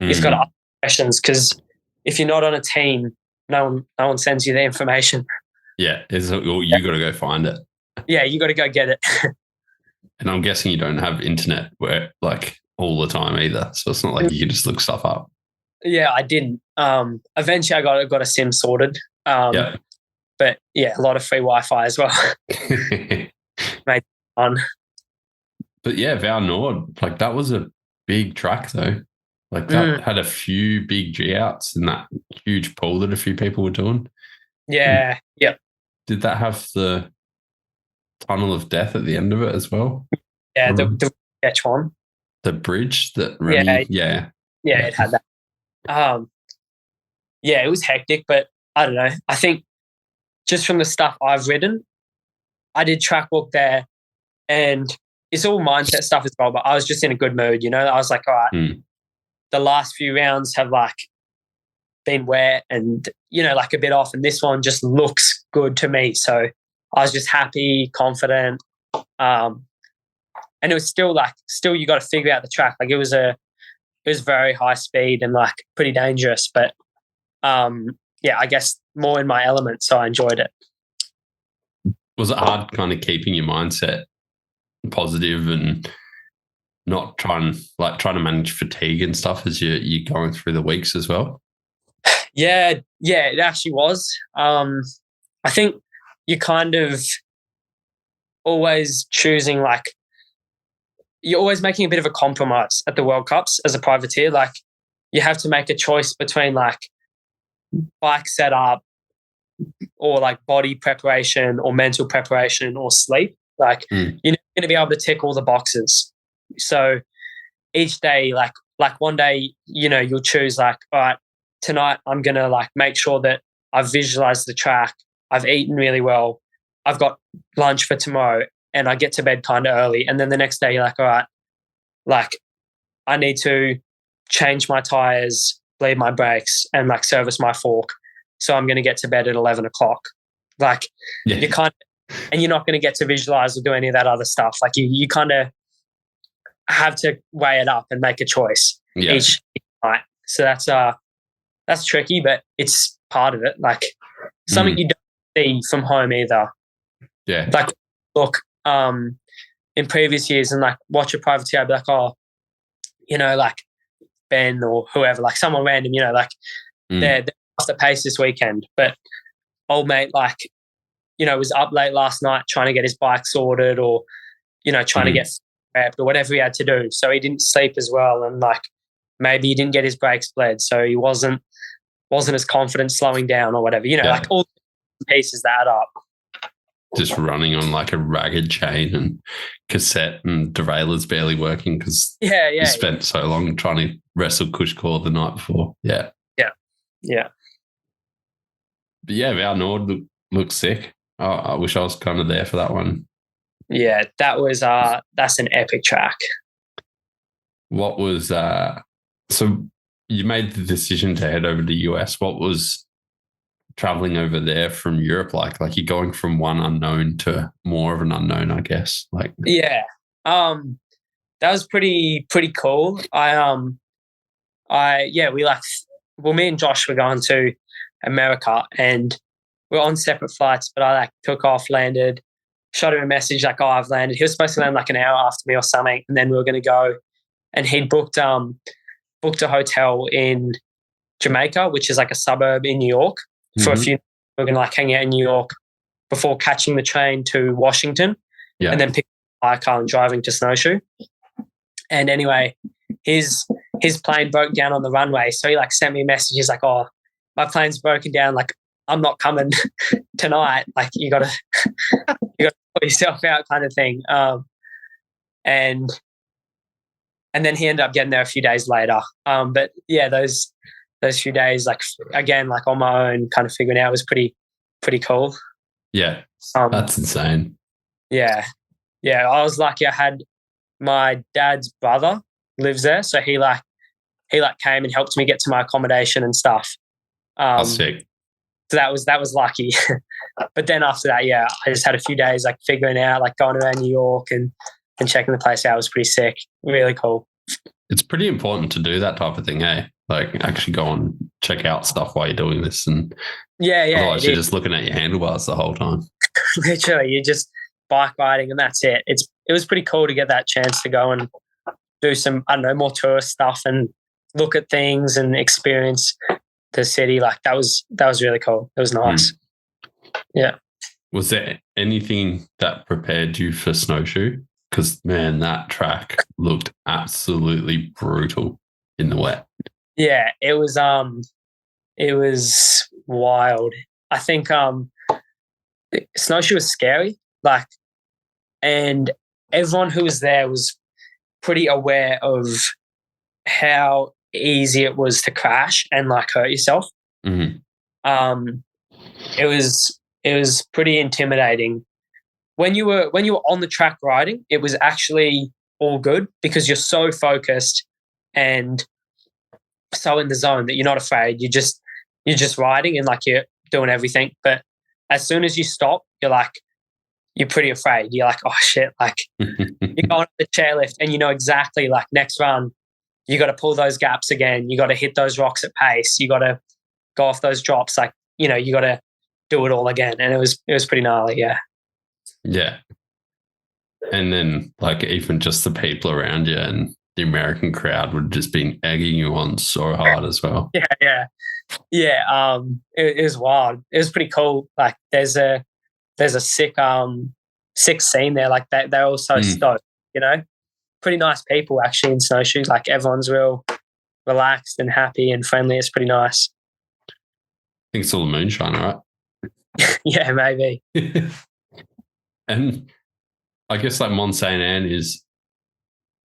you've got to ask questions, because if you're not on a team, no one sends you the information. Yeah, you got to go find it. Yeah, you got to go get it. And I'm guessing you don't have internet where like all the time either, so it's not like you can just look stuff up. Yeah, I didn't. Eventually, I got a SIM sorted. Yeah. But yeah, a lot of free Wi-Fi as well. Made it fun. But yeah, Val Nord, like that was a big track though. Like that had a few big G outs in that huge pool that a few people were doing. Yeah. Yep. Did that have the tunnel of death at the end of it as well? Yeah, the sketch one. The bridge that Remy, yeah, it had that. Yeah, it was hectic, but I don't know. I think just from the stuff I've ridden, I did track walk there, and it's all mindset stuff as well, but I was just in a good mood, you know? I was like, all right, the last few rounds have like been wet and, you know, like a bit off, and this one just looks good to me. So I was just happy, confident. And it was still you got to figure out the track. Like, it was very high speed and like pretty dangerous, but yeah, I guess more in my element, so I enjoyed it. Was it hard kind of keeping your mindset positive and not trying to manage fatigue and stuff as you're going through the weeks as well? Yeah, it actually was. I think you're kind of always choosing, like, you're always making a bit of a compromise at the World Cups as a privateer. Like, you have to make a choice between like bike setup or like body preparation or mental preparation or sleep. Like, you're not going to be able to tick all the boxes. So each day, like one day, you know, you'll choose like, all right, tonight I'm going to like make sure that I've visualized the track, I've eaten really well, I've got lunch for tomorrow, and I get to bed kind of early. And then the next day you're like, all right, like I need to change my tires, bleed my brakes, and like service my fork. so I'm going to get to bed at 11 o'clock. Like you kind of, and you're not going to get to visualize or do any of that other stuff. Like you kind of have to weigh it up and make a choice each night. So that's tricky, but it's part of it. Like something you don't see from home either. Yeah. Like look, in previous years and like watch a privateer, I'd be like, oh, you know, like Ben or whoever, like someone random, you know, like they're off the pace this weekend. But old mate, like, you know, was up late last night trying to get his bike sorted or, you know, trying to get prepped or whatever he had to do. So he didn't sleep as well. And like maybe he didn't get his brakes bled. So he wasn't as confident slowing down or whatever, you know, like all the pieces that add up. Just running on like a ragged chain and cassette and derailleur's barely working because you spent so long trying to wrestle cush core the night before. Yeah. But yeah, Valli Hoel looks sick. I wish I was kind of there for that one. Yeah, that was that's an epic track. What was so you made the decision to head over to the US. What was traveling over there from Europe like? Like you're going from one unknown to more of an unknown, I guess. Like that was pretty cool. Me and Josh were going to America and we're on separate flights, but I like took off, landed, shot him a message like, oh, I've landed. He was supposed to land like an hour after me or something, and then we were going to go, and he'd booked a hotel in Jamaica, which is like a suburb in New York, for a few. We we're going to like hang out in New York before catching the train to Washington, and then picking up my car and driving to Snowshoe. And anyway, his plane broke down on the runway, so he like sent me a message. He's like, oh, my plane's broken down. Like, I'm not coming tonight. Like, you got to put yourself out, kind of thing. And then he ended up getting there a few days later. But yeah, those few days, like again, like on my own, kind of figuring out was pretty cool. Yeah, that's insane. Yeah. I was lucky. I had my dad's brother lives there, so he came and helped me get to my accommodation and stuff. That's sick. So that was lucky. But then after that, I just had a few days like figuring out, like going around New York and checking the place out. It was pretty sick. Really cool. It's pretty important to do that type of thing, eh? Like actually go and check out stuff while you're doing this. And otherwise you're just looking at your handlebars the whole time. Literally, you're just bike riding and that's it. It was pretty cool to get that chance to go and do some, I don't know, more tourist stuff and look at things and experience the city. Like that was really cool. It was nice. Yeah. Was there anything that prepared you for Snowshoe? Because man, that track looked absolutely brutal in the wet. Yeah, it was wild. I think Snowshoe was scary. Like, and everyone who was there was pretty aware of how easy it was to crash and like hurt yourself. Mm-hmm. It was pretty intimidating. When you were on the track riding, it was actually all good because you're so focused and so in the zone that you're not afraid. You're just riding and like you're doing everything. But as soon as you stop, you're pretty afraid. You're like, oh shit, like you're going up the chairlift and you know exactly like next run, you got to pull those gaps again. You got to hit those rocks at pace. You got to go off those drops. Like, you know, you got to do it all again. And it was pretty gnarly. Yeah. Yeah. And then like even just the people around you and the American crowd would just been egging you on so hard as well. Yeah. It was wild. It was pretty cool. Like there's a sick scene there. Like they're all so stoked, you know. Pretty nice people actually in Snowshoe. Like everyone's real relaxed and happy and friendly. It's pretty nice. I think it's all the moonshine, right? Yeah, maybe. And I guess like Mont Saint Anne is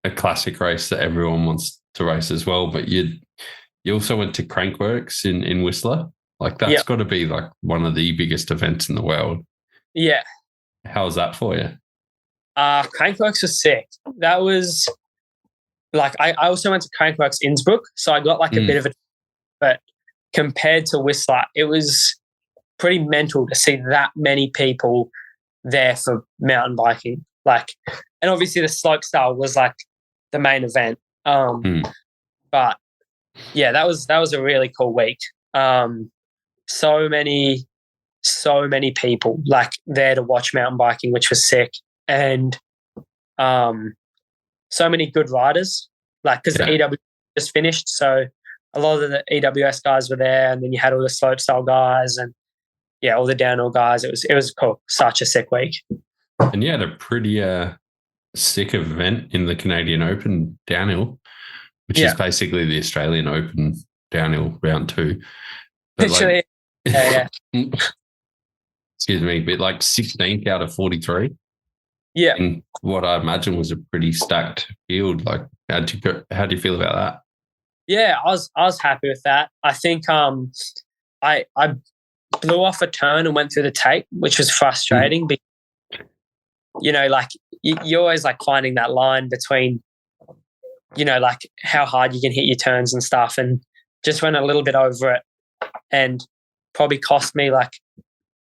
a classic race that everyone wants to race as well. But you also went to Crankworx in Whistler. Like that's got to be like one of the biggest events in the world. Yeah. How was that for you? Crankworx was sick. That was like I also went to Crankworx Innsbruck, so I got like a bit of a. But compared to Whistler, it was pretty mental to see that many people there for mountain biking. Like, and obviously the slope style was like the main event. But yeah, that was a really cool week. So many people like there to watch mountain biking, which was sick, and so many good riders. Like, because the EW just finished, so a lot of the EWS guys were there, and then you had all the slope style guys, and all the downhill guys. It was cool. Such a sick week. And you had a pretty sick event in the Canadian Open downhill, which is basically the Australian Open downhill round 2. But literally, excuse me, but like 16th out of 43. Yeah. And what I imagine was a pretty stacked field. Like, how do you feel about that? Yeah, I was happy with that. I think I blew off a turn and went through the tape, which was frustrating because, like you're always like finding that line between, like how hard you can hit your turns and stuff, and just went a little bit over it and probably cost me like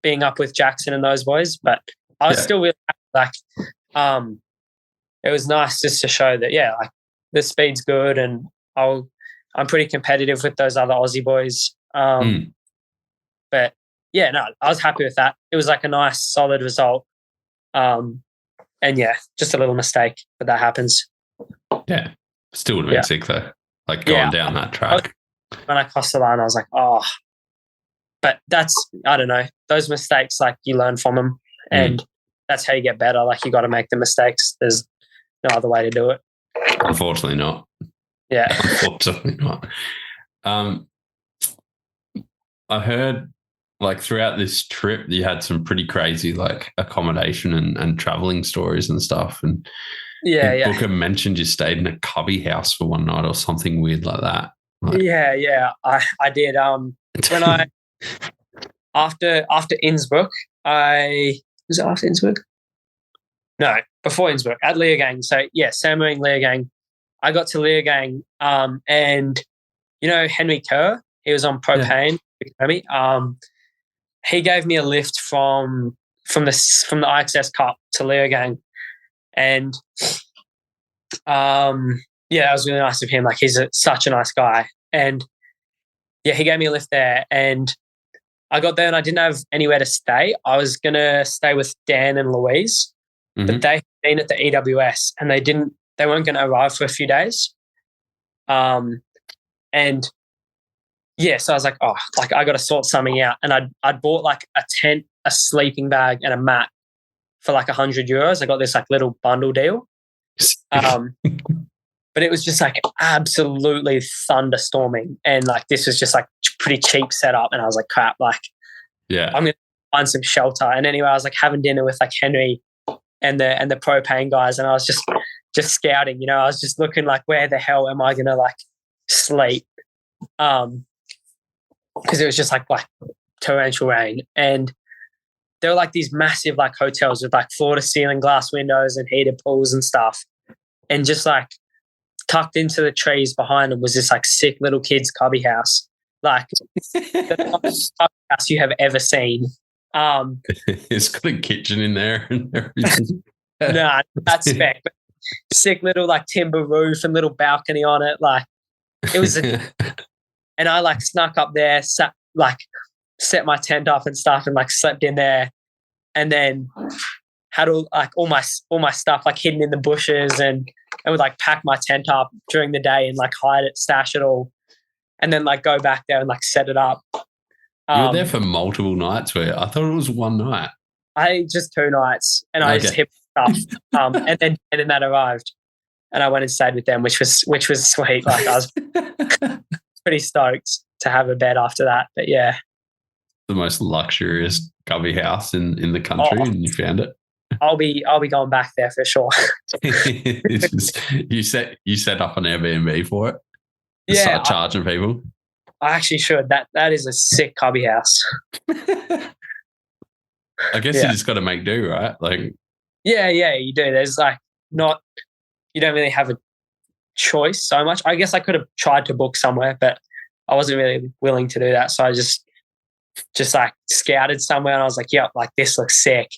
being up with Jackson and those boys. But I was still really happy. Like, it was nice just to show that, like the speed's good, and I'm pretty competitive with those other Aussie boys. But yeah, no, I was happy with that. It was like a nice, solid result. And just a little mistake, but that happens. Yeah, still would have been sick though. Like going down that track. When I crossed the line, I was like, oh. But that's, I don't know, those mistakes, like you learn from them, and that's how you get better. Like you got to make the mistakes. There's no other way to do it. Unfortunately not. Yeah. Unfortunately not. I heard like throughout this trip you had some pretty crazy like accommodation and traveling stories and stuff. And Booker mentioned you stayed in a cubby house for one night or something weird like that. Like, I did. When I after Innsbruck, was it after Innsbruck? No, before Innsbruck at Leogang. So Samuing Leogang. I got to Leogang, and Henry Kerr, he was on propane. He gave me a lift from the IXS Cup to Leogang, and that was really nice of him. Like he's such a nice guy, and he gave me a lift there, and I got there and I didn't have anywhere to stay. I was gonna stay with Dan and Louise, but they had been at the EWS and they weren't going to arrive for a few days. So I was like, I got to sort something out. And I'd bought like a tent, a sleeping bag and a mat for like €100. I got this like little bundle deal. But it was just like absolutely thunderstorming. And like, this was just like pretty cheap setup. And I was like, crap, like, I'm going to find some shelter. And anyway, I was like having dinner with like Henry and the propane guys. And I was just scouting, I was just looking like, where the hell am I going to like sleep? Because it was just like torrential rain. And there were like these massive like hotels with like floor to ceiling glass windows and heated pools and stuff. And just like tucked into the trees behind them was this like sick little kids cubby house. Like the nicest cubby house you have ever seen. It's got a kitchen in there and everything. Nah, that's spec. But sick little like timber roof and little balcony on it. Like it was and I like snuck up there, set my tent up and stuff and like slept in there, and then had all my stuff like hidden in the bushes and would like pack my tent up during the day and like hide it, stash it all, and then like go back there and like set it up. You were there for multiple nights, where I thought it was one night. Just 2 nights, and I just hit stuff. And then that arrived, and I went and stayed with them, which was sweet. Like I was pretty stoked to have a bed after that. But yeah, the most luxurious cubby house in the country, and you found it. I'll be going back there for sure. You set up an Airbnb for it. Start charging people. I actually should. That is a sick cubby house. I guess you just got to make do, right? Like, yeah, you do. There's like you don't really have a choice so much. I guess I could have tried to book somewhere, but I wasn't really willing to do that. So I just like scouted somewhere and I was like, yep, like this looks sick.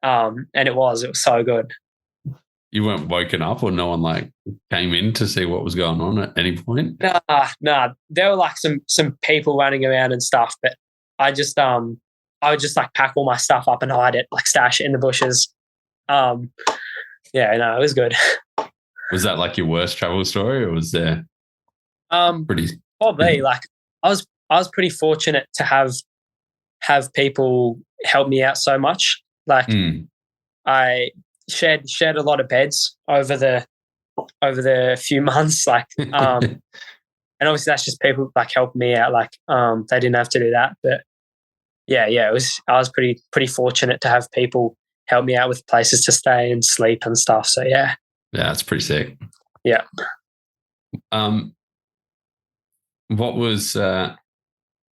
And it was so good. You weren't woken up, or no one like came in to see what was going on at any point? Nah. There were like some people running around and stuff, but I would just like pack all my stuff up and hide it, like stash it in the bushes. Yeah, no, it was good. Was that like your worst travel story, or was there pretty? Probably like I was pretty fortunate to have people help me out so much. Like I shared a lot of beds over the few months, like and obviously that's just people like helping me out. Like they didn't have to do that, but yeah, I was pretty fortunate to have people help me out with places to stay and sleep and stuff. So yeah, that's pretty sick. Yeah. What was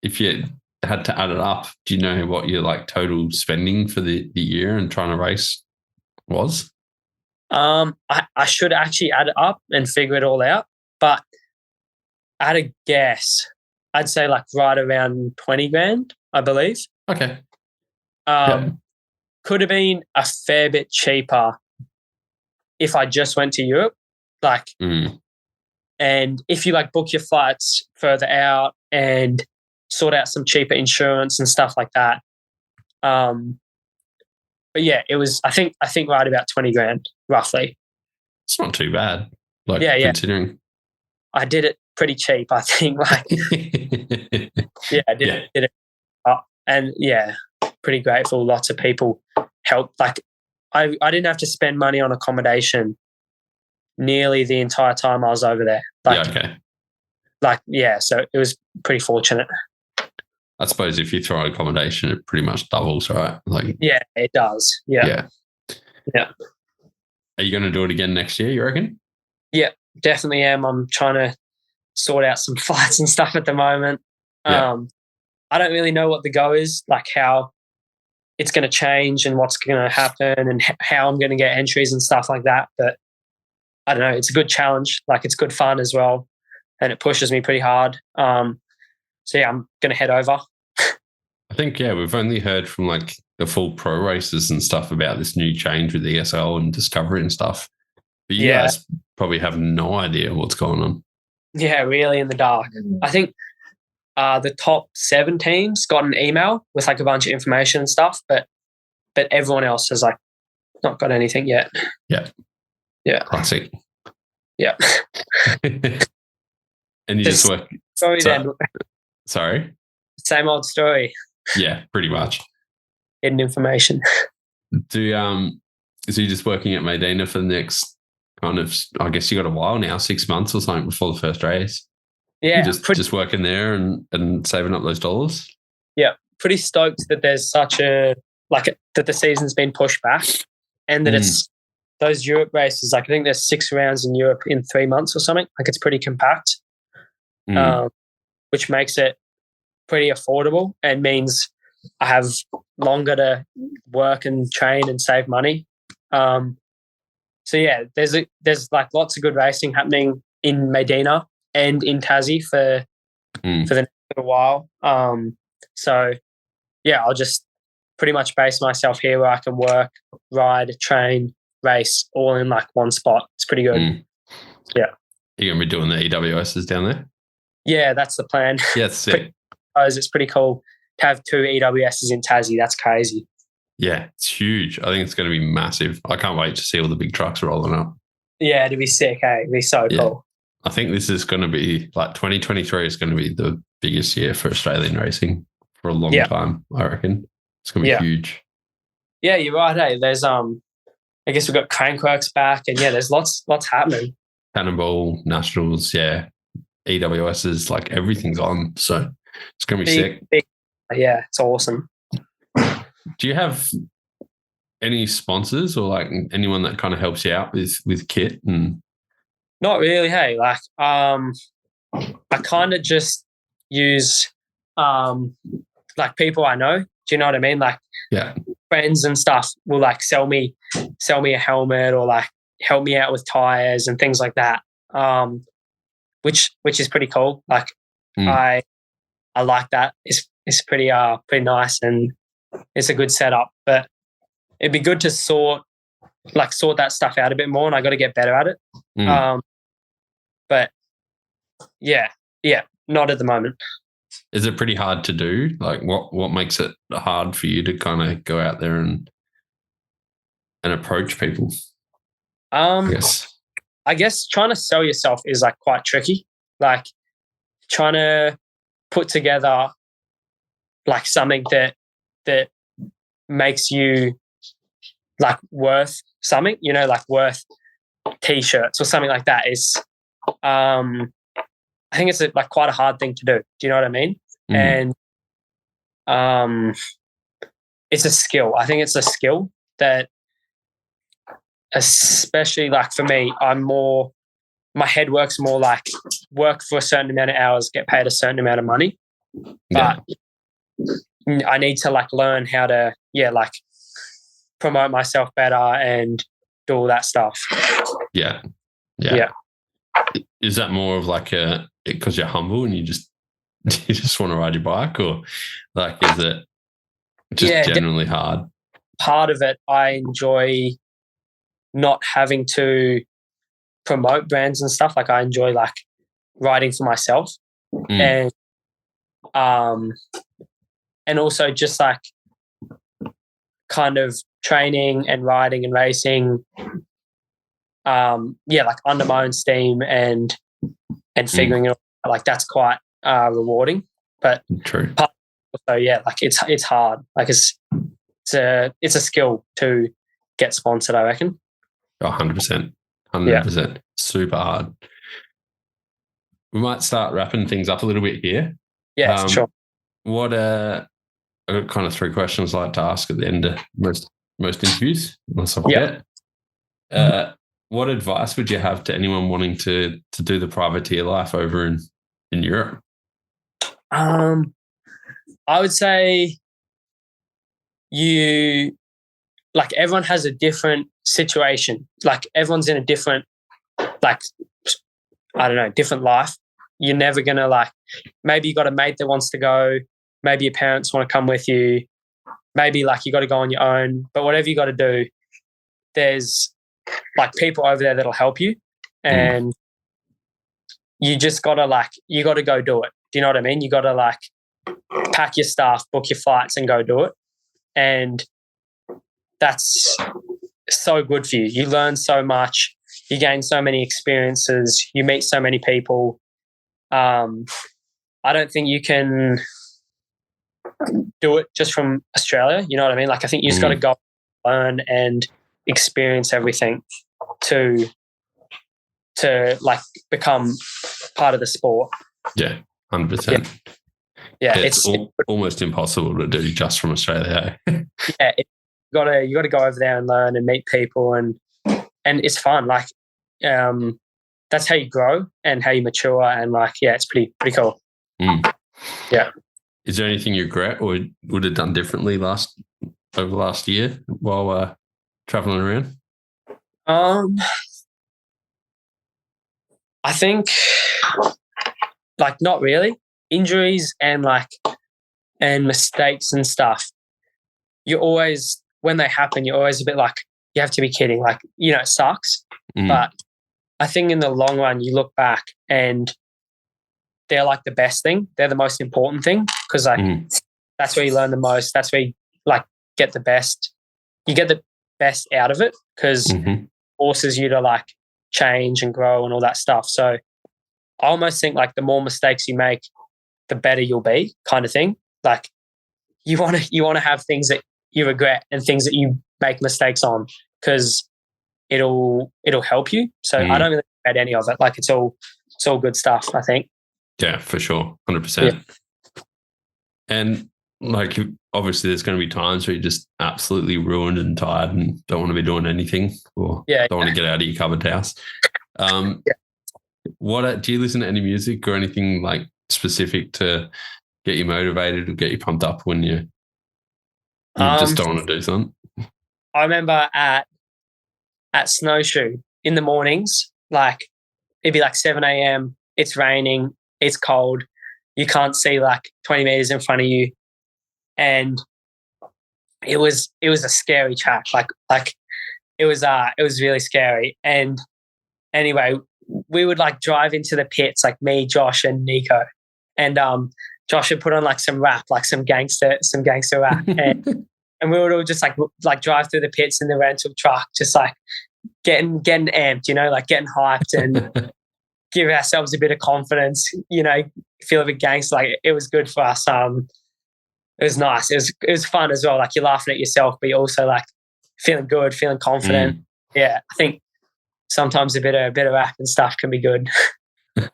if you had to add it up? Do you know what your like total spending for the year and trying to race was? I should actually add it up and figure it all out, but at a guess, I'd say like right around 20 grand, I believe. Okay. Could have been a fair bit cheaper if I just went to Europe. Like, and if you like book your flights further out and sort out some cheaper insurance and stuff like that. But yeah, it was, I think right about 20 grand roughly. It's not too bad. Like, considering. I did it pretty cheap, I think. Like, I did it. And yeah, pretty grateful. Lots of people helped. Like, I didn't have to spend money on accommodation nearly the entire time I was over there. Like, so it was pretty fortunate. I suppose if you throw accommodation, it pretty much doubles, right? Like, yeah, it does. Yeah. Are you going to do it again next year, you reckon? Yeah, definitely am. I'm trying to sort out some flights and stuff at the moment. I don't really know what the go is, like how it's going to change and what's going to happen and how I'm going to get entries and stuff like that. But I don't know. It's a good challenge. Like, it's good fun as well, and it pushes me pretty hard. So yeah, I'm going to head over. I think, we've only heard from like the full pro races and stuff about this new change with ESL and Discovery and stuff. But you guys probably have no idea what's going on. Yeah, really in the dark. I think the top 7 teams got an email with like a bunch of information and stuff, but everyone else has like not got anything yet. Yeah. Classic. Yeah. And you just work. Sorry? Same old story. Yeah, pretty much. Hidden information. So you're just working at Maydena for the next kind of, I guess you got a while now, 6 months or something before the first race. Yeah. You're just working there and saving up those dollars? Yeah. Pretty stoked that there's such that the season's been pushed back and that it's those Europe races. Like, I think there's 6 rounds in Europe in 3 months or something. Like, it's pretty compact, which makes it pretty affordable and means I have longer to work and train and save money. So yeah, there's like lots of good racing happening in Maydena and in Tassie for the next little while. So yeah, I'll just pretty much base myself here where I can work, ride, train, race all in like one spot. It's pretty good. Yeah. You're gonna be doing the EWSs down there? Yeah, that's the plan. Yeah, it's sick. It's pretty cool to have 2 EWSs in Tassie. That's crazy. Yeah, it's huge. I think it's going to be massive. I can't wait to see all the big trucks rolling up. Yeah, it'd be sick, hey? It'd be so cool. I think this is going to be, like, 2023 is going to be the biggest year for Australian racing for a long time, I reckon. It's going to be huge. Yeah, you're right, hey? There's, I guess we've got Crankworks back, and there's lots happening. Cannonball, Nationals, EWSs, like everything's on. So it's going to be sick. Yeah, it's awesome. Do you have any sponsors or like anyone that kind of helps you out with kit? And not really, hey. Like, I kind of just use like people I know. Do you know what I mean? Like, friends and stuff will like sell me a helmet or like help me out with tires and things like that. Which is pretty cool. Like, I like that. It's pretty nice, and it's a good setup. But it'd be good to sort that stuff out a bit more, and I got to get better at it. But yeah, not at the moment. Is it pretty hard to do? Like, what makes it hard for you to kind of go out there and approach people? I guess trying to sell yourself is like quite tricky. Like trying to put together like something that makes you like worth something, like worth t-shirts or something like that is I think it's like quite a hard thing to do. Do you know what I mean? And it's a skill. I think it's a skill that, especially like for me, my head works more like work for a certain amount of hours, get paid a certain amount of money. But I need to like learn how to, like promote myself better and do all that stuff. Yeah. Is that more of like because you're humble and you just want to ride your bike, or like is it just generally hard? Part of it, I enjoy not having to promote brands and stuff. Like I enjoy like riding for myself, and also just like kind of training and riding and racing. Like under my own steam and figuring it out. Like that's quite rewarding. But true. So like it's hard. Like it's a skill to get sponsored, I reckon. 100%. 100%. Super hard. We might start wrapping things up a little bit here. Yeah, for sure. I've got kind of 3 questions I like to ask at the end of most interviews, unless I forget. What advice would you have to anyone wanting to do the privateer life over in Europe? I would say everyone has a different situation. Like everyone's in a different, like, I don't know, different life. You're never going to maybe you got a mate that wants to go. Maybe your parents want to come with you. Maybe you got to go on your own. But whatever you got to do, there's people over there that'll help you. And you just got to you got to go do it. Do you know what I mean? You got to pack your stuff, book your flights and go do it. And that's so good for you. You learn so much. You gain so many experiences. You meet so many people. I don't think you can do it just from Australia. You know what I mean? I think you just got to go learn and experience everything to become part of the sport. Yeah, 100%. Yeah, it's almost impossible to do just from Australia. Yeah, you got to go over there and learn and meet people, and it's fun. That's how you grow and how you mature, and it's pretty cool. Yeah. Is there anything you regret or would have done differently over the last year while traveling around? I think not really. Injuries and mistakes and stuff. You always, when they happen, you're always a bit you have to be kidding. It sucks. But I think in the long run, you look back and they're the best thing. They're the most important thing because that's where you learn the most. That's where you get the best. You get the best out of it because it forces you to change and grow and all that stuff. So I almost think the more mistakes you make, the better you'll be, kind of thing. You want to have things that you regret and things that you make mistakes on because it'll help you. So I don't really regret any of it. It's all good stuff, I think. Yeah, for sure. 100%. Yeah. And obviously there's going to be times where you're just absolutely ruined and tired and don't want to be doing anything or don't want to get out of your cupboard house. What do you listen to any music or anything specific to get you motivated or get you pumped up when you just don't want to do something? I remember at Snowshoe in the mornings, it'd be 7 a.m. It's raining, it's cold. you can't see like 20 meters in front of you. And it was a scary track. Like it was really scary. And anyway, we would like drive into the pits, like me, Josh, and Nico. And Josh would put on like some rap, like some gangster rap. And we would all just like drive through the pits in the rental truck, just like getting amped, you know, like getting hyped and give ourselves a bit of confidence, you know, feel a bit gangster. Like it was good for us. It was nice. It was fun as well. Like you're laughing at yourself, but you're also like feeling good, feeling confident. Yeah, I think sometimes a bit of rap and stuff can be good.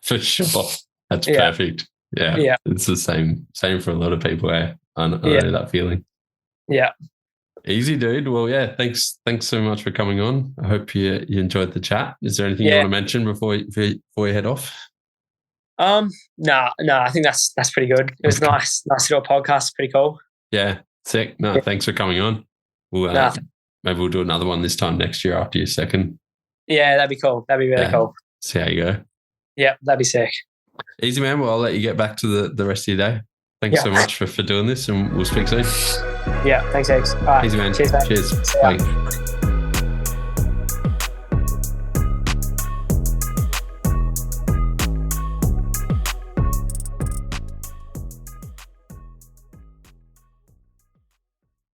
For sure. That's perfect. Yeah. It's the same for a lot of people. I know that feeling. Yeah. Easy, dude. Well, yeah, thanks so much for coming on. I hope you enjoyed the chat. Is there anything you want to mention before you head off? No, I think that's pretty good. It was nice little podcast. Pretty cool. Yeah, sick. No, thanks for coming on. We'll maybe we'll do another one this time next year after your second. Yeah, that'd be cool. That'd be really cool. See how you go. Yeah, that'd be sick. Easy, man. Well, I'll let you get back to the rest of your day. Thanks so much for doing this, and we'll speak soon. Yeah, thanks, Eggs. All right. Easy, man. Cheers, mate. Cheers. Bye.